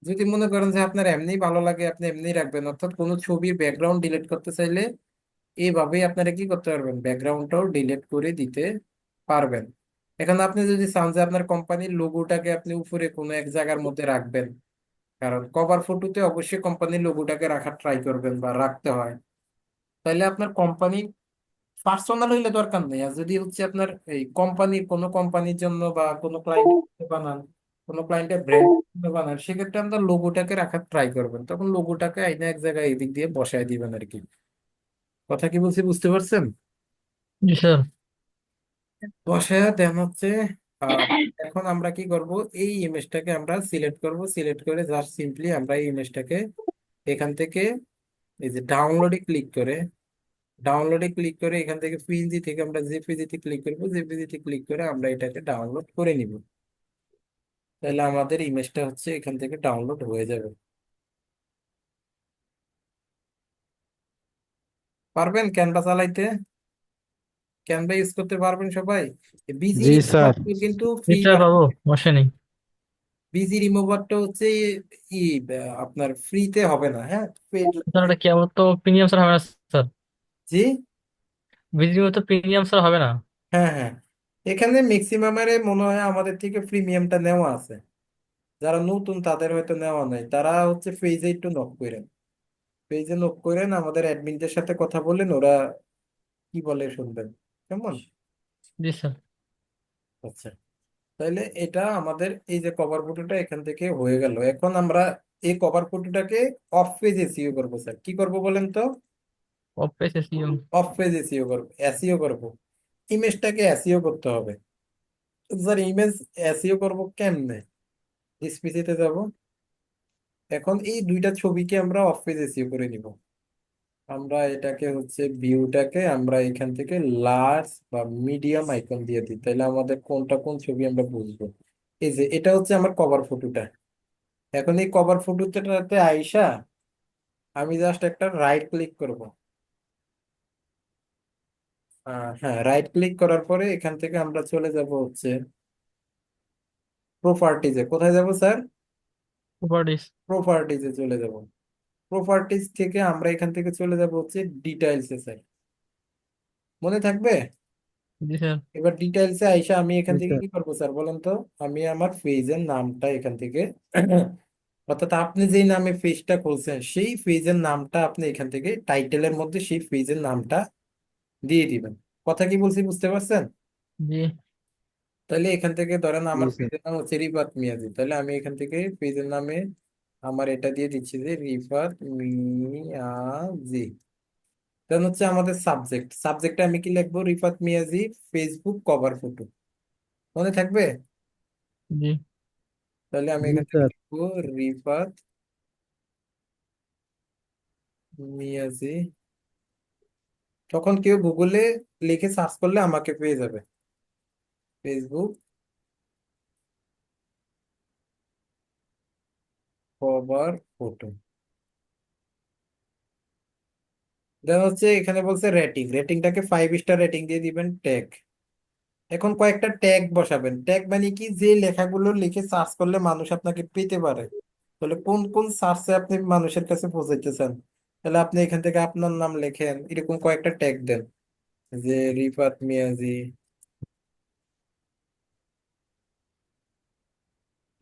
যদি মনে করেন যে আপনার এমনি ভালো লাগে, আপনি এমনি রাখবেন। অর্থাৎ কোনো ছবির ব্যাকগ্রাউন্ড ডিলিট করতে চাইলে এইভাবেই আপনারা কি করতে পারবেন, ব্যাকগ্রাউন্ডটাও ডিলিট করে দিতে পারবেন। এখন আপনি যদি চান যে আপনার কোম্পানির লোগোটাকে আপনি উপরে কোনো এক জায়গার মধ্যে রাখবেন, কারণ কভার ফটোতে অবশ্যই কোম্পানির লোগোটাকে রাখার ট্রাই করবেন বা রাখতে হয়, তাহলে আপনার কোম্পানি পার্সোনাল হইলে দরকার নেই। আর যদি হচ্ছে আপনার এই কোম্পানির কোনো কোম্পানির জন্য বা কোনো ক্লায়েন্ট বানান, কোনো ক্লায়েন্টের ব্র্যান্ড বানান, সেক্ষেত্রে আপনার লোগোটাকে রাখার ট্রাই করবেন, তখন লোগোটাকে আইনা এক জায়গায় এদিক দিয়ে বসায় দিবেন আর কি। কথা কি বলছি বুঝতে পারছেন? জি স্যার। বসায় দেন হচ্ছে আহ, এখন আমরা কি করব, এই ইমেজটাকে আমরা সিলেক্ট করব, সিলেক্ট করে জাস্ট সিম্পলি আমরা এই ইমেজটাকে এখান থেকে এই যে ডাউনলোডে ক্লিক করে, ডাউনলোডে ক্লিক করে এখান থেকে পিএনজি থেকে আমরা জেপিজিতে ক্লিক করবো, জেপিজিতে ক্লিক করে আমরা এটাকে ডাউনলোড করে নিব। তাহলে আমাদের ইমেজটা হচ্ছে এখান থেকে ডাউনলোড হয়ে যাবে। পারবেন ক্যানভা চালাইতে? ক্যানভা ইউজ করতে পারবেন সবাই? বিজি জি রিমুভার স্যার। কিন্তু জি ফ্রি স্যার, পাবো, ভার্সন। সমস্যা নেই। বিজি রিমুভারটা হচ্ছে ই আপনার ফ্রিতে হবে না, হ্যাঁ পেড। স্যার ওটা কি আমার তো প্রিমিয়াম স্যার হবে না স্যার? জি, ভিডিও তো প্রিমিয়াম স্যার হবে না? হ্যাঁ, হ্যাঁ, এখানে ম্যাক্সিমামের মনে হয় আমাদের থেকে প্রিমিয়ামটা নেওয়া আছে। যারা নতুন তাদের হয়তো নেওয়া নাই, তারা হচ্ছে পেজে একটু নক করেন, পেজে নক করেন, আমাদের অ্যাডমিনদের সাথে কথা বলেন, ওরা কি বলে শুনবেন। কেমন? জি স্যার। আচ্ছা, তাইলে এটা আমাদের এই যে কভার ফটোটা এখান থেকে হয়ে গেল। এখন আমরা এই কভার ফটোটাকে অফ পেজ এসইও করবো স্যার। কি করব বলেন তো? Of page SEO. Of page SEO করবো, এসইও করবো। ইমেজটাকে এসইও করতে হবে স্যার। ইমেজ এসইও করবো কেমনে? ডিসপিসিতে যাব। এখন এই দুইটা ছবিকে আমরা অফ পেজ এসইও করে নিব। আমরা এটাকে হচ্ছে ভিউটাকে আমরা এখান থেকে লার্জ বা মিডিয়াম আইকন দিয়ে দিই, তাহলে আমাদের কোনটা কোন ছবি আমরা বুঝবো। এই যে এটা হচ্ছে আমার কভার ফটোটা। এখন এই কভার ফটোটাতে আইসা আমি জাস্ট একটা রাইট ক্লিক করব। হ্যাঁ, রাইট ক্লিক করার পরে এখান থেকে আমরা চলে যাব হচ্ছে প্রপার্টিজে। কোথায় যাব স্যার? প্রপার্টিস। প্রপার্টিজে চলে যাব। প্রপার্টিজ থেকে আমরা এখান থেকে চলে যাব হচ্ছে ডিটাইলসে স্যার। মনে থাকবে? জি স্যার। এবার ডিটেলসে আইসা আমি এখান জি থেকে স্যার। কি করবো স্যার বলেন তো? আমি আমার পেজের নামটা এখান থেকে অর্থাৎ আপনি যেই নামে পেজটা খুলছেন সেই পেজের নামটা আপনি এখান থেকে টাইটেলের মধ্যে সেই পেজের নামটা দিয়ে দিবেন। কথা কি বলছি বুঝতে পারছেন? জি। তাহলে এখান থেকে ধরেন জি আমার স্যার। পেজের নাম হচ্ছে রিফাত মিয়াজি, তাহলে আমি এখান থেকে পেজের নামে আমার এটা দিয়ে দিচ্ছি যে রিফাত মিয়াজি। দেন হচ্ছে আমাদের সাবজেক্ট, সাবজেক্টে আমি কি লিখবো? Rifat Miyaji Facebook cover photo. মনে থাকবে? জি। তাহলে আমি জি এখান থেকে স্যার। লিখবো রিফাত মিয়াজি। তখন কেউ গুগলে লিখে সার্চ করলে আমাকে পেয়ে যাবে, ফেসবুক কভার ফটো। দেন হচ্ছে এখানে বলছে রেটিং, রেটিংটাকে 5 স্টার রেটিং দিয়ে দিবেন। ট্যাগ, এখন কয়েকটা ট্যাগ বসাবেন। ট্যাগ মানে কি? যে লেখাগুলো লিখে সার্চ করলে মানুষ আপনাকে পেতে পারে। তাহলে কোন কোন সার্চে আপনি মানুষের কাছে পৌঁছাইতে চান, তাহলে আপনি এখান থেকে আপনার নাম লেখেন, এরকম কয়েকটা ট্যাগ দেন, যে রিফাত মিয়াজি,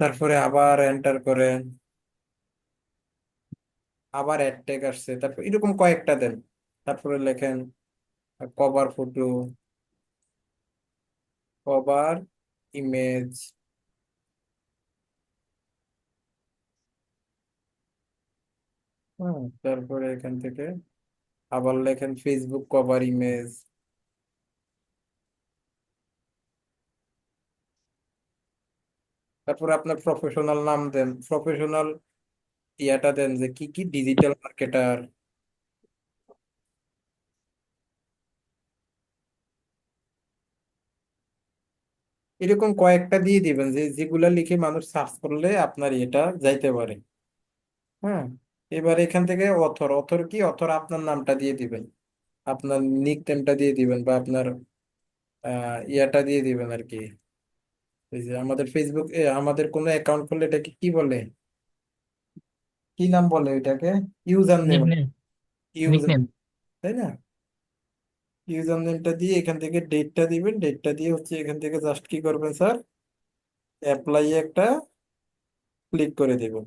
তারপরে আবার এন্টার করেন, আবার অ্যাড ট্যাগ আসছে, তারপর এরকম কয়েকটা দেন। তারপরে লেখেন কভার ফটো, কভার ইমেজ। হ্যাঁ, তারপরে এখান থেকে আবার লেখেন ফেসবুক কভার ইমেজ। তারপরে আপনার প্রফেশনাল নাম দেন, প্রফেশনাল ইয়াটা দেন যে কি কি ডিজিটাল মার্কেটার। এরকম কয়েকটা দিয়ে দিবেন যে যেগুলা লিখে মানুষ সার্চ করলে আপনার এটা যাইতে পারে। হ্যাঁ, এবার এখান থেকে অথর, অথর কি? অথর আপনার নামটা দিয়ে দিবেন, আপনার নিক নেমটা দিয়ে দিবেন, বা আপনার ইয়াটা দিয়ে দিবেন আর কি। এই যে আমাদের ফেসবুক আমাদের কোনো অ্যাকাউন্ট খুললে এটাকে কি বলে? কি নাম বলে এটাকে? User name. Nickname. User, nickname. তাই না? ইউজার নেমটা দিয়ে এখান থেকে ডেটটা দিবেন, ডেটটা দিয়ে হচ্ছে এখান থেকে জাস্ট কি করবেন স্যার? অ্যাপ্লাই একটা ক্লিক করে দেবেন।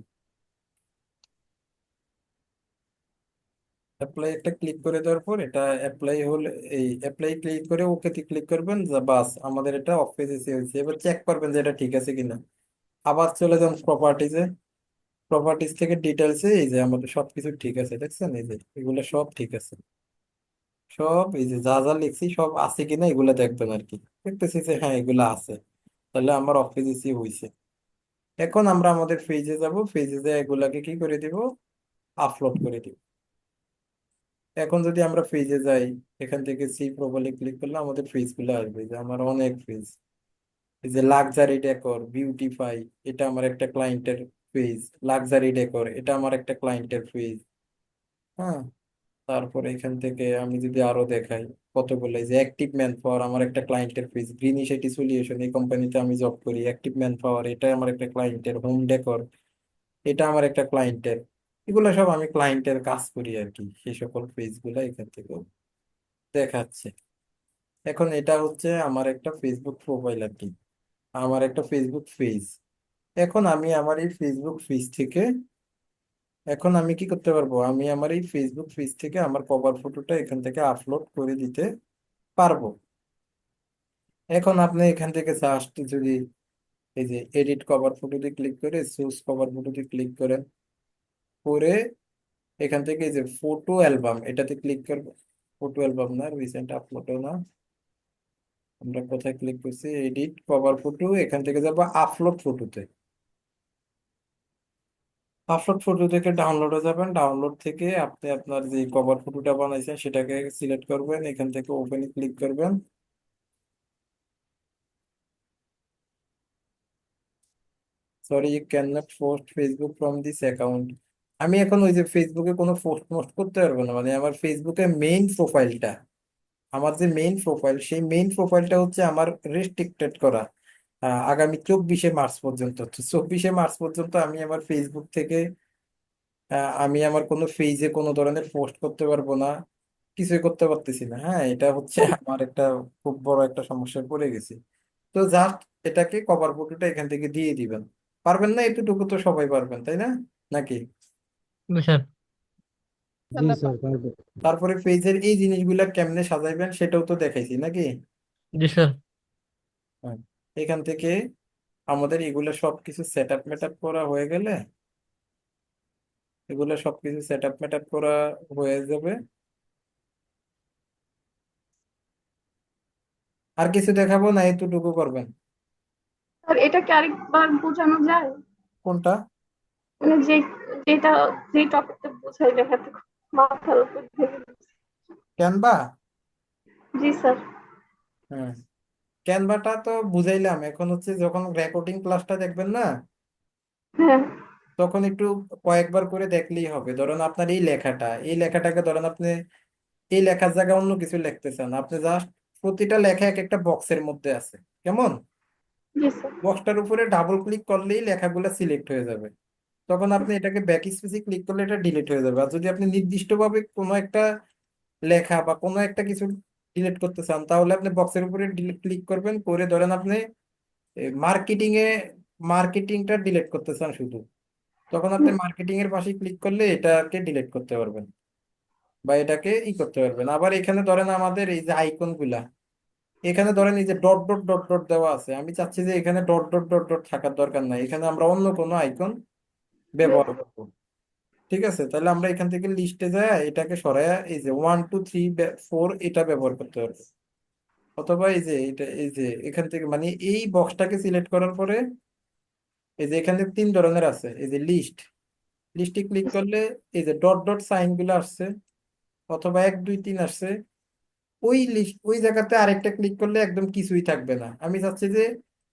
অ্যাপ্লাই একটা ক্লিক করে দেওয়ার পর এটা অ্যাপ্লাই হলে, এই অ্যাপ্লাই ক্লিক করে ওকে ক্লিক করবেন, যা বাস আমাদের এটা অফিস এসে হয়েছে। এবার চেক করবেন যে এটা ঠিক আছে কিনা। আবার চলে যান প্রপার্টিজে, প্রপার্টিজ থেকে ডিটেলসে, এই যে আমাদের সবকিছু ঠিক আছে, দেখছেন? এই যে এগুলো সব ঠিক আছে, সব এই যে যা যা লিখছি সব আছে কিনা এগুলো দেখবেন আর কি। দেখতেছি যে হ্যাঁ এগুলো আছে, তাহলে আমার অফিস এসে হয়েছে। এখন আমরা আমাদের পেজে যাব, পেজে যে এগুলাকে কি করে দিব? আপলোড করে দিব। এখন যদি আমরা পেজে যাই, এখান থেকে সি প্রোফাইলে ক্লিক করলে আমাদের পেজ গুলো আসবে, যে আমার অনেক পেজ। এই যে লাক্সারি ডেকোর বিউটিফাই, এটা আমার একটা ক্লায়েন্টের পেজ। লাক্সারি ডেকোর, এটা আমার একটা ক্লায়েন্টের পেজ। হ্যাঁ, তারপরে এখান থেকে আমি যদি আরো দেখাই কতগুলো, এই যে অ্যাক্টিভ ম্যান পাওয়ার আমার একটা ক্লায়েন্টের পেজ। গ্রিনিশ আইটি সলিউশন, এই কোম্পানিতে আমি জব করি। অ্যাক্টিভ ম্যান পাওয়ার, এটা আমার একটা ক্লায়েন্টের। হোম ডেকোর, এটা আমার একটা ক্লায়েন্টের। এগুলো সব আমি ক্লায়েন্টের কাজ করি আর কি, সেই সকল পেজ গুলা এখান থেকে দেখাচ্ছে। এখন এটা হচ্ছে আমার একটা ফেসবুক প্রোফাইল আর কি, আমার একটা ফেসবুক পেজ। এখন আমি আমার এই ফেসবুক পেজ থেকে, এখন আমি কি করতে পারবো, আমি আমার এই ফেসবুক পেজ থেকে আমার কভার ফটোটা এখান থেকে আপলোড করে দিতে পারবো। এখন আপনি এখান থেকে জাস্ট যদি এই যে এডিট কভার ফটোতে ক্লিক করে চুজ কভার ফটোতে ক্লিক করেন, করে এখান থেকে এই যে ফটো অ্যালবাম এটাতে ক্লিক করবো। ফটো অ্যালবাম না, রিসেন্ট আপলোডও না, আমরা কোথায় ক্লিক করছি, এডিট কভার ফটো, এখান থেকে যাবো আপলোড ফটোতে। আপলোড ফটো থেকে ডাউনলোডে যাবেন, ডাউনলোড থেকে আপনি আপনার যে কভার ফটোটা বানাইছেন সেটাকে সিলেক্ট করবেন, এখান থেকে ওপেনে ক্লিক করবেন। Sorry, you can not post Facebook from this account. আমি এখন ওই যে ফেসবুকে কোনো পোস্ট মোস্ট করতে পারবো না, মানে আমার ফেসবুকে মেইন প্রোফাইলটা, আমার যে মেইন প্রোফাইল সেই মেইন প্রোফাইলটা হচ্ছে আমার রেস্ট্রিক্টেড করা আগামী 24শে মার্চ পর্যন্ত। তো 24শে মার্চ পর্যন্ত আমি আমার ফেসবুক থেকে আমি আমার কোনো পেজে কোনো ধরনের পোস্ট করতে পারবো না, কিছুই করতে পারতেছি না। হ্যাঁ, এটা হচ্ছে আমার একটা খুব বড় একটা সমস্যায় পড়ে গেছি। তো জাস্ট এটাকে কভার ফটোটা এখান থেকে দিয়ে দিবেন। পারবেন না এতটুকু তো সবাই পারবেন, তাই না, নাকি? জি স্যার। জি স্যার পারবো। তারপরে পেজের এই জিনিসগুলা কেমনে সাজাইবেন সেটাও তো দেখাইছি নাকি? জি স্যার। হ্যাঁ। এখান থেকে আমাদের এগুলো সবকিছু সেট আপ মেট করা হয়ে গেলে, এগুলো সবকিছু সেট আপ মেট করা হয়ে যাবে। আর কিছু দেখাবো না, এতটুকু করবেন? আর এটাকে আরেকবার বোঝানো যায়? কোনটা? মানে যেটা যে টপিকটা বোঝাই দেখাতে খুব মাথার উপর দিয়ে গেছে। ক্যানভা? জি স্যার। হ্যাঁ, ক্যানভাটা তো বুঝাইলাম। এখন হচ্ছে যখন রেকর্ডিং ক্লাসটা দেখবেন না, হ্যাঁ। তখন একটু কয়েকবার করে দেখলেই হবে। ধরেন আপনার এই লেখাটা, এই লেখাটাকে ধরেন আপনি এই লেখার জায়গায় অন্য কিছু লিখতেছেন, আপনি জাস্ট প্রতিটা লেখা এক একটা বক্সের মধ্যে আছে, কেমন? জি স্যার। বক্সটার উপরে ডাবল ক্লিক করলেই লেখাগুলো সিলেক্ট হয়ে যাবে। তখন আপনি এটাকে ব্যাক স্পেসে ক্লিক করলে এটা ডিলিট হয়ে যাবে। আর যদি আপনি নির্দিষ্টভাবে কোনো একটা লেখা বা কোনো একটা কিছু ডিলিট করতে চান, তাহলে আপনি বক্সের উপরে ক্লিক করবেন, করে ধরেন আপনি মার্কেটিং এ মার্কেটিংটা ডিলিট করতে চান শুধু, তখন আপনি হুম, মার্কেটিং এর পাশে ক্লিক করলে এটাকে ডিলিট করতে পারবেন বা এটাকে করতে পারবেন। আবার এখানে ধরেন আমাদের এই যে আইকন গুলা, এখানে ধরেন এই যে ডট ডট ডট ডট দেওয়া আছে, আমি চাচ্ছি যে এখানে ডট ডট ডট ডট থাকার দরকার নাই, এখানে আমরা অন্য কোনো আইকন ব্যবহার করব। ঠিক আছে, তাহলে আমরা এখান থেকে লিস্টে যাই, এটাকে সরাইয়া এই যে 1 2 3 4 এটা ব্যবহার করতে পারবো। অথবা এই যে এটা, এই যে এখান থেকে মানে এই বক্সটাকে সিলেক্ট করার পরে এই যে এখানে 3 ধরনের আছে, এই যে লিস্ট, লিস্টে ক্লিক করলে এই যে ডট ডট সাইন গুলো আসছে, অথবা 1 2 3 আসছে। ওই লিস্ট ওই জায়গাতে আরেকটা ক্লিক করলে একদম কিছুই থাকবে না। আমি চাচ্ছি যে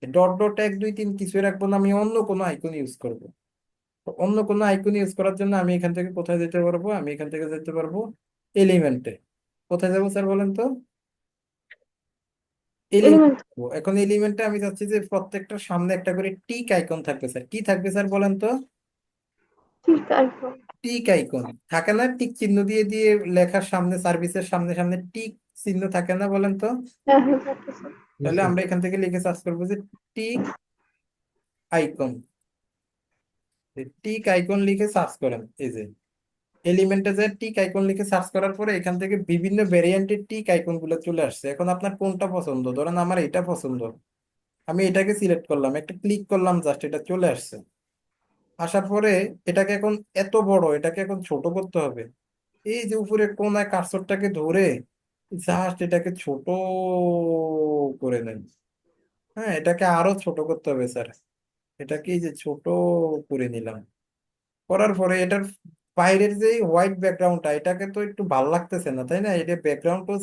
ডট ডট 1 2 3 কিছুই রাখবো না, আমি অন্য কোনো আইকন ইউজ করব। তো অন্য কোনো আইকন ইউজ করার জন্য আমি এখান থেকে কোথায় যেতে পারবো, আমি এখান থেকে যেতে পারবো এলিমেন্টে। কোথায় যাবো স্যার বলেন তো? এলিমেন্ট। এলিমেন্ট। এখন এলিমেন্টে আমি চাচ্ছি যে প্রত্যেকটার সামনে একটা করে টিক আইকন থাকবে। স্যার কি থাকবে স্যার বলেন তো? ঠিক আছে। টিক আইকন থাকে না, টিক চিহ্ন দিয়ে দিয়ে লেখার সামনে, সার্ভিসের সামনে সামনে টিক চিহ্ন থাকে না, বলেন তো? হ্যাঁ হ্যাঁ থাকতেছে। জি তাহলে স্যার। আমরা এখান থেকে লিখে সার্চ করবো যে টিক আইকন। টিক আইকন লিখে সার্চ করেন, এই যে এলিমেন্টে যে টিক আইকন লিখে সার্চ করার পরে এখান থেকে বিভিন্ন ভেরিয়েন্টের টিক আইকন গুলো চলে আসছে। এখন আপনার কোনটা পছন্দ, ধরেন আমার এটা পছন্দ, আমি এটাকে সিলেক্ট করলাম, একটা ক্লিক করলাম, জাস্ট এটা চলে আসছে। আসার পরে এটাকে এখন এত বড়, এটাকে এখন ছোট করতে হবে। এই যে উপরে কোনায় কার্সরটাকে ধরে জাস্ট এটাকে ছোট করে নেন। হ্যাঁ, এটাকে আরো ছোট করতে হবে স্যার। এটাকে এই যে ছোট করে নিলাম, করার পরে এটার বাইরের যে হোয়াইট ব্যাকগ্রাউন্ডটা, এটাকে তো একটু ভাল লাগতেছে না, তাই না? এটা ব্যাকগ্রাউন্ড তো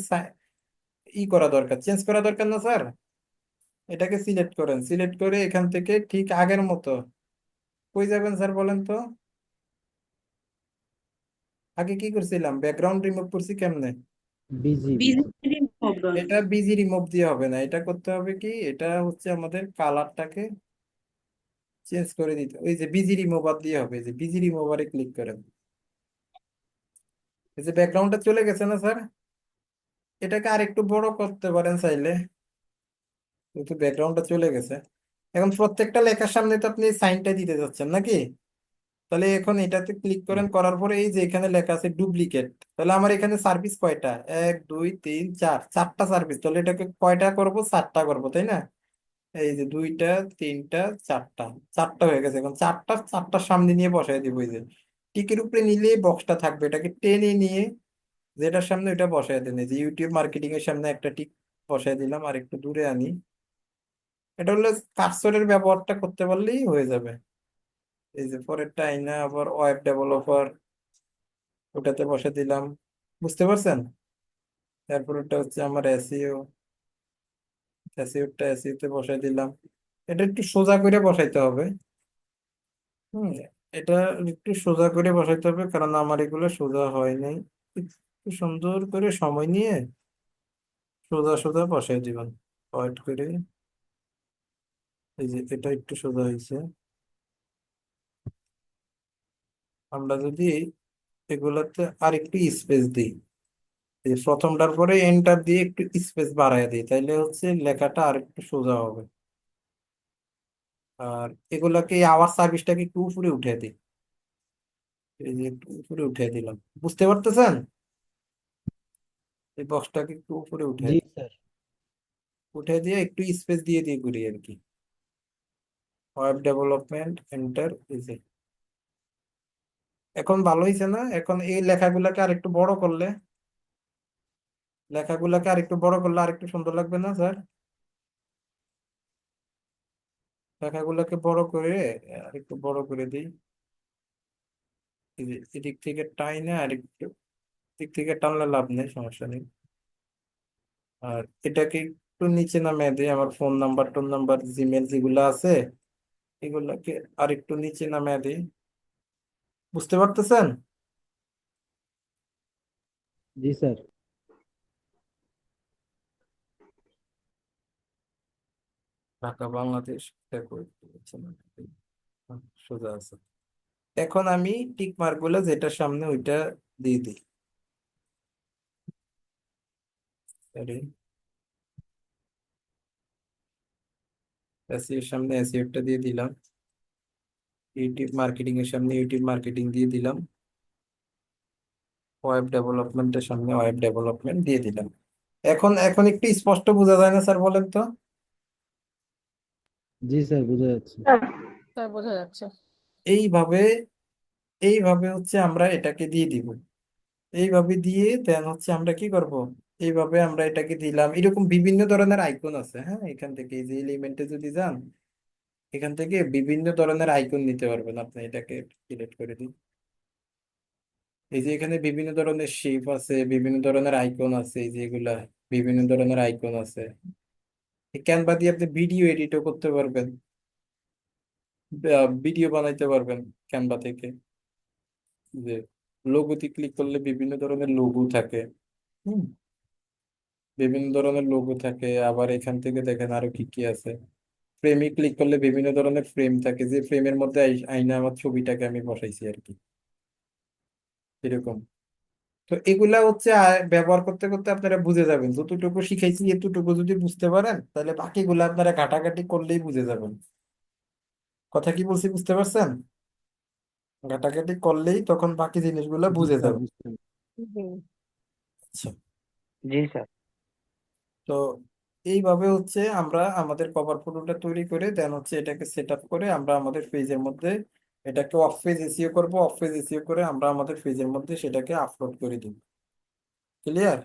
করা দরকার, চেঞ্জ করা দরকার না স্যার? এটাকে সিলেক্ট করেন, সিলেক্ট করে এখান থেকে ঠিক আগের মতো কই যাবেন স্যার বলেন তো? আগে কি করছিলাম, ব্যাকগ্রাউন্ড রিমুভ করছি কেমনে? বিজি। BJP problem. এটা বিজি রিমুভ দিয়ে হবে না, এটা করতে হবে কি, এটা হচ্ছে আমাদের কালারটাকে চেঞ্জ করে দিতে, ওই যে বিজি রিমুভার দিয়ে হবে, এই যে বিজি রিমুভারে ক্লিক করেন। এই যে ব্যাকগ্রাউন্ডটা চলে গেছে না স্যার? এটাকে আর একটু বড় করতে পারেন চাইলে, কিন্তু ব্যাকগ্রাউন্ডটা চলে গেছে। এখন প্রত্যেকটা লেখার সামনে তো আপনি সাইনটা দিতে যাচ্ছেন নাকি? তাহলে এখন এটাতে ক্লিক করেন, করার পরে এই যে এখানে লেখা আছে ডুপ্লিকেট, তাহলে আমার এখানে সার্ভিস কয়টা? 1 2 3 4, চারটা সার্ভিস। তাহলে এটাকে কয়টা করব? চারটা করব, তাই না? এই যে 2টা 3টা 4টা, চারটা হয়ে গেছে। এখন চারটার সামনে নিয়ে বসাই দিব। এই যে টিকের উপরে নিলে বক্সটা থাকবে, এটাকে টেনে নিয়ে যেটার সামনে ওইটা বসাই দেন। এই যে ইউটিউব মার্কেটিং এর সামনে একটা টিক বসাই দিলাম, আর একটু দূরে আনি। এটা হলো কার্সরের ব্যবহারটা করতে পারলেই হয়ে যাবে। এই যে পরেরটা আইনা আবার ওয়েব ডেভেলপার, ওটাতে বসে দিলাম। বুঝতে পারছেন? তারপর ওটা হচ্ছে আমার এসইও, এসইওটা এসইও তে বসাই দিলাম। এটা একটু সোজা করে বসাইতে হবে। হুম, এটা একটু সোজা করে বসাইতে হবে, কারণ আমার এগুলো সোজা হয় নাই। একটু সুন্দর করে সময় নিয়ে সোজা সোজা বসাই দিবেন, ওয়েট করে। এই যে এটা একটু সোজা হয়েছে। আমরা যদি এগুলাতে আর একটু স্পেস দিই, এই যে প্রথমটার পরে এন্টার দিয়ে একটু স্পেস বাড়ায় দিই, তাইলে হচ্ছে লেখাটা আর একটু সোজা হবে। আর এগুলাকে আওয়ার সার্ভিসটাকে একটু উপরে উঠে দিই। এই যে একটু উপরে উঠে দিলাম, বুঝতে পারতেছেন? এই বক্সটাকে একটু উপরে উঠে জি দিই, স্যার। উঠে দিয়ে একটু স্পেস দিয়ে দিয়ে করি আর কি। ওয়েব ডেভেলপমেন্ট এন্টার, এই যে এখন ভালো হয়েছে না? এখন এই লেখাগুলাকে আর একটু বড় করলে, লেখাগুলাকে আর একটু বড় করলে আর একটু সুন্দর লাগবে না স্যার? লেখাগুলাকে বড় করে আর একটু বড় করে দিই। এই যে এদিক থেকে টাইনে আর একটু, দিক থেকে টানলে লাভ নেই, সমস্যা নেই। আর এটাকে একটু নিচে নামিয়ে দিই, আমার phone number tone number Gmail যেগুলো আছে এগুলাকে আর একটু নিচে নামিয়ে দিই। বুঝতে পারতেছেন? জি স্যার। ঢাকা বাংলাদেশ, দেখো একটু নিচে নামিয়ে দিই। সোজা আছে। এখন আমি টিক মার্ক গুলো যেটার সামনে ওইটা দিয়ে দিই। সরি, এসিও এর সামনে এসিওটা দিয়ে দিলাম, ইউটিউব মার্কেটিং এর সামনে ইউটিউব মার্কেটিং দিয়ে দিলাম, ওয়েব ডেভেলপমেন্টের সামনে ওয়েব ডেভেলপমেন্ট দিয়ে দিলাম। এখন এখন একটু স্পষ্ট বোঝা যায় না স্যার, বলেন তো? জি স্যার, বোঝা যাচ্ছে। হ্যাঁ, তাই বোঝা যাচ্ছে। এইভাবে, এইভাবে হচ্ছে আমরা এটাকে দিয়ে দিব। এইভাবে দিয়ে দেন হচ্ছে আমরা কি করব? এইভাবে আমরা এটাকে দিলাম। এরকম বিভিন্ন ধরনের আইকন আছে, হ্যাঁ, এখান থেকে এই যে এলিমেন্টে যদি যান, এখান থেকে বিভিন্ন ধরনের আইকন নিতে পারবেন আপনি। এটাকে সিলেক্ট করে দিন। এই যে এখানে বিভিন্ন ধরনের শেপ আছে, বিভিন্ন ধরনের আইকন আছে, এই যে এগুলা বিভিন্ন ধরনের আইকন আছে। এই ক্যানভা দিয়ে আপনি ভিডিও এডিটও করতে পারবেন, ভিডিও বানাইতে পারবেন ক্যানভা থেকে। যে লোগোতে ক্লিক করলে বিভিন্ন ধরনের লোগো থাকে। হুম, বিভিন্ন ধরনের লোগো থাকে। আবার এখান থেকে দেখেন আরো কি কি আছে। ফ্রেমে ক্লিক করলে বিভিন্ন ধরনের ফ্রেম থাকে, যে ফ্রেমের মধ্যে আইনা আমার ছবিটাকে আমি বসাইছি আর কি, এরকম। তো এগুলা হচ্ছে ব্যবহার করতে করতে আপনারা বুঝে যাবেন। যতটুকু শিখাইছি এতটুকু যদি বুঝতে পারেন, তাহলে বাকিগুলো আপনারা ঘাটাঘাটি করলেই বুঝে যাবেন। কথা কি বলছি, বুঝতে পারছেন? ঘাটাঘাটি করলেই তখন বাকি জিনিসগুলো জি বুঝে স্যার, যাবেন। বুঝতে পেরেছি। হুম। আচ্ছা, জি স্যার। তো এইভাবে হচ্ছে আমরা আমাদের কভার ফটোটা তৈরি করে দেন হচ্ছে এটাকে সেট আপ করে আমরা আমাদের পেজের মধ্যে এটাকে অফ পেজ এসইও করব। অফ পেজ এসইও করে আমরা আমাদের পেজের মধ্যে সেটাকে আপলোড করে দিব। ক্লিয়ার?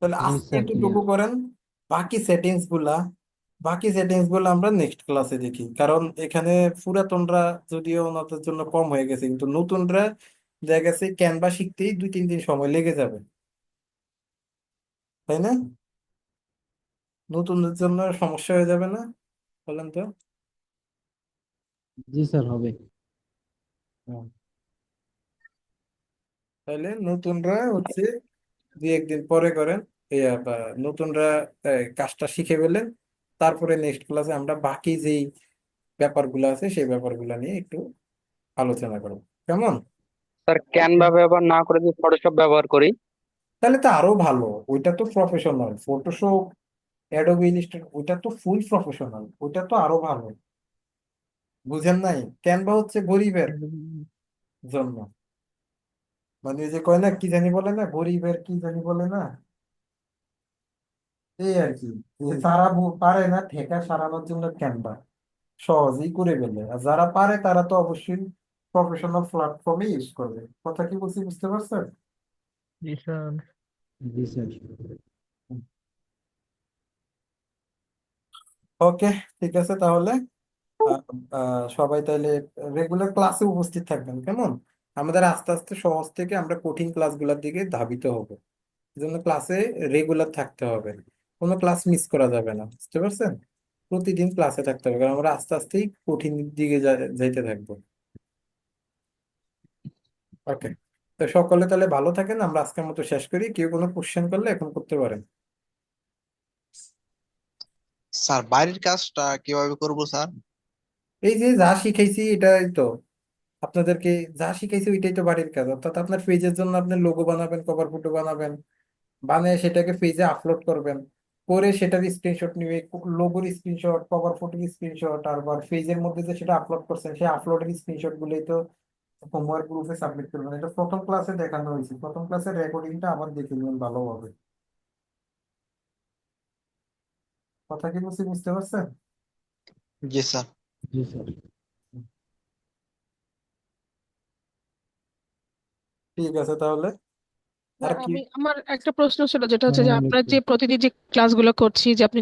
তাহলে জি আজকে স্যার, এতটুকু ক্লিয়ার। করেন। বাকি সেটিংস গুলা, বাকি সেটিংস গুলো আমরা নেক্সট ক্লাসে দেখি, কারণ এখানে পুরাতনরা যদিও ওনাদের জন্য কম হয়ে গেছে, কিন্তু নতুনরা দেখা গেছে ক্যানভা শিখতেই 2 3 দিন সময় লেগে যাবে, তাই না? নতুনদের জন্য সমস্যা হয়ে যাবে না, বলেন তো? জি স্যার, হবে। হুম। তাহলে নতুনরা হচ্ছে 2 1 দিন পরে করেন, বা নতুনরা কাজটা শিখে ফেলেন। তারপরে নেক্সট ক্লাসে আমরা বাকি যেই ব্যাপারগুলো আছে সেই ব্যাপারগুলো নিয়ে একটু আলোচনা করব, কেমন? স্যার ক্যানভা ব্যবহার না করে যদি ফটোশপ ব্যবহার করি? তাহলে তো আরো ভালো। ওইটা তো প্রফেশনাল ফটোশপ, অ্যাডোবি ইলাস্ট্রেটর, ওইটা তো ফুল প্রফেশনাল, ওইটা তো আরো ভালো। বুঝেন নাই? ক্যানভা হচ্ছে গরিবের জন্য। মানে ওই যে কয় না, কি জানি বলে না, গরিবের কি জানি বলে না, এই আর কি। যে যারা পারে না ঠেকা সারানোর জন্য ক্যানভা সহজেই করে ফেলে, আর যারা পারে তারা তো অবশ্যই প্রফেশনাল প্ল্যাটফর্মে ইউজ করবে। কথা কি বলছি, বুঝতে পারছেন? জি স্যার। জি স্যার। ওকে, ঠিক আছে তাহলে। আহ, সবাই তাহলে রেগুলার ক্লাসে উপস্থিত থাকবেন, কেমন? আমাদের আস্তে আস্তে সহজ থেকে আমরা কঠিন ক্লাসগুলোর দিকে ধাবিত হব। এই জন্য ক্লাসে রেগুলার থাকতে হবে, কোনো ক্লাস মিস করা যাবে না, বুঝতে পারছেন? প্রতিদিন ক্লাসে থাকতে হবে, কারণ আমরা আস্তে আস্তেই কঠিন দিকে যাইতে থাকবো। ওকে, তো সকলে তাহলে ভালো থাকেন, আমরা আজকের মতো শেষ করি। কেউ কোনো কোশ্চেন করলে এখন করতে পারেন। স্যার বাড়ির কাজটা কিভাবে করব স্যার? এই যে যা শিখাইছি এটাই তো আপনাদেরকে, যা শিখাইছি ওইটাই তো বাড়ির কাজ। অর্থাৎ আপনার পেজের জন্য আপনি লোগো বানাবেন, কভার ফটো বানাবেন, বানিয়ে সেটাকে পেজে আপলোড করবেন, করে সেটার স্ক্রিনশট নিবে, লোগোর স্ক্রিনশট, কভার ফটোর স্ক্রিনশট, আর পেজের মধ্যে যে সেটা আপলোড করছেন সেই আপলোডের স্ক্রিনশট গুলোই তো হোমওয়ার্ক গ্রুপে সাবমিট করবেন। এটা প্রথম ক্লাসে দেখানো হয়েছে, প্রথম ক্লাসের রেকর্ডিংটা আবার দেখে নেবেন ভালোভাবে। কথা কি বলছি, বুঝতে পারছেন? জি স্যার। জি স্যার। ঠিক আছে তাহলে। আর কি? আমার একটা প্রশ্ন ছিল, যেটা হচ্ছে হ্যাঁ যে আমি আপনার একটু যে প্রতিদিন যে ক্লাসগুলো করছি, যে আপনি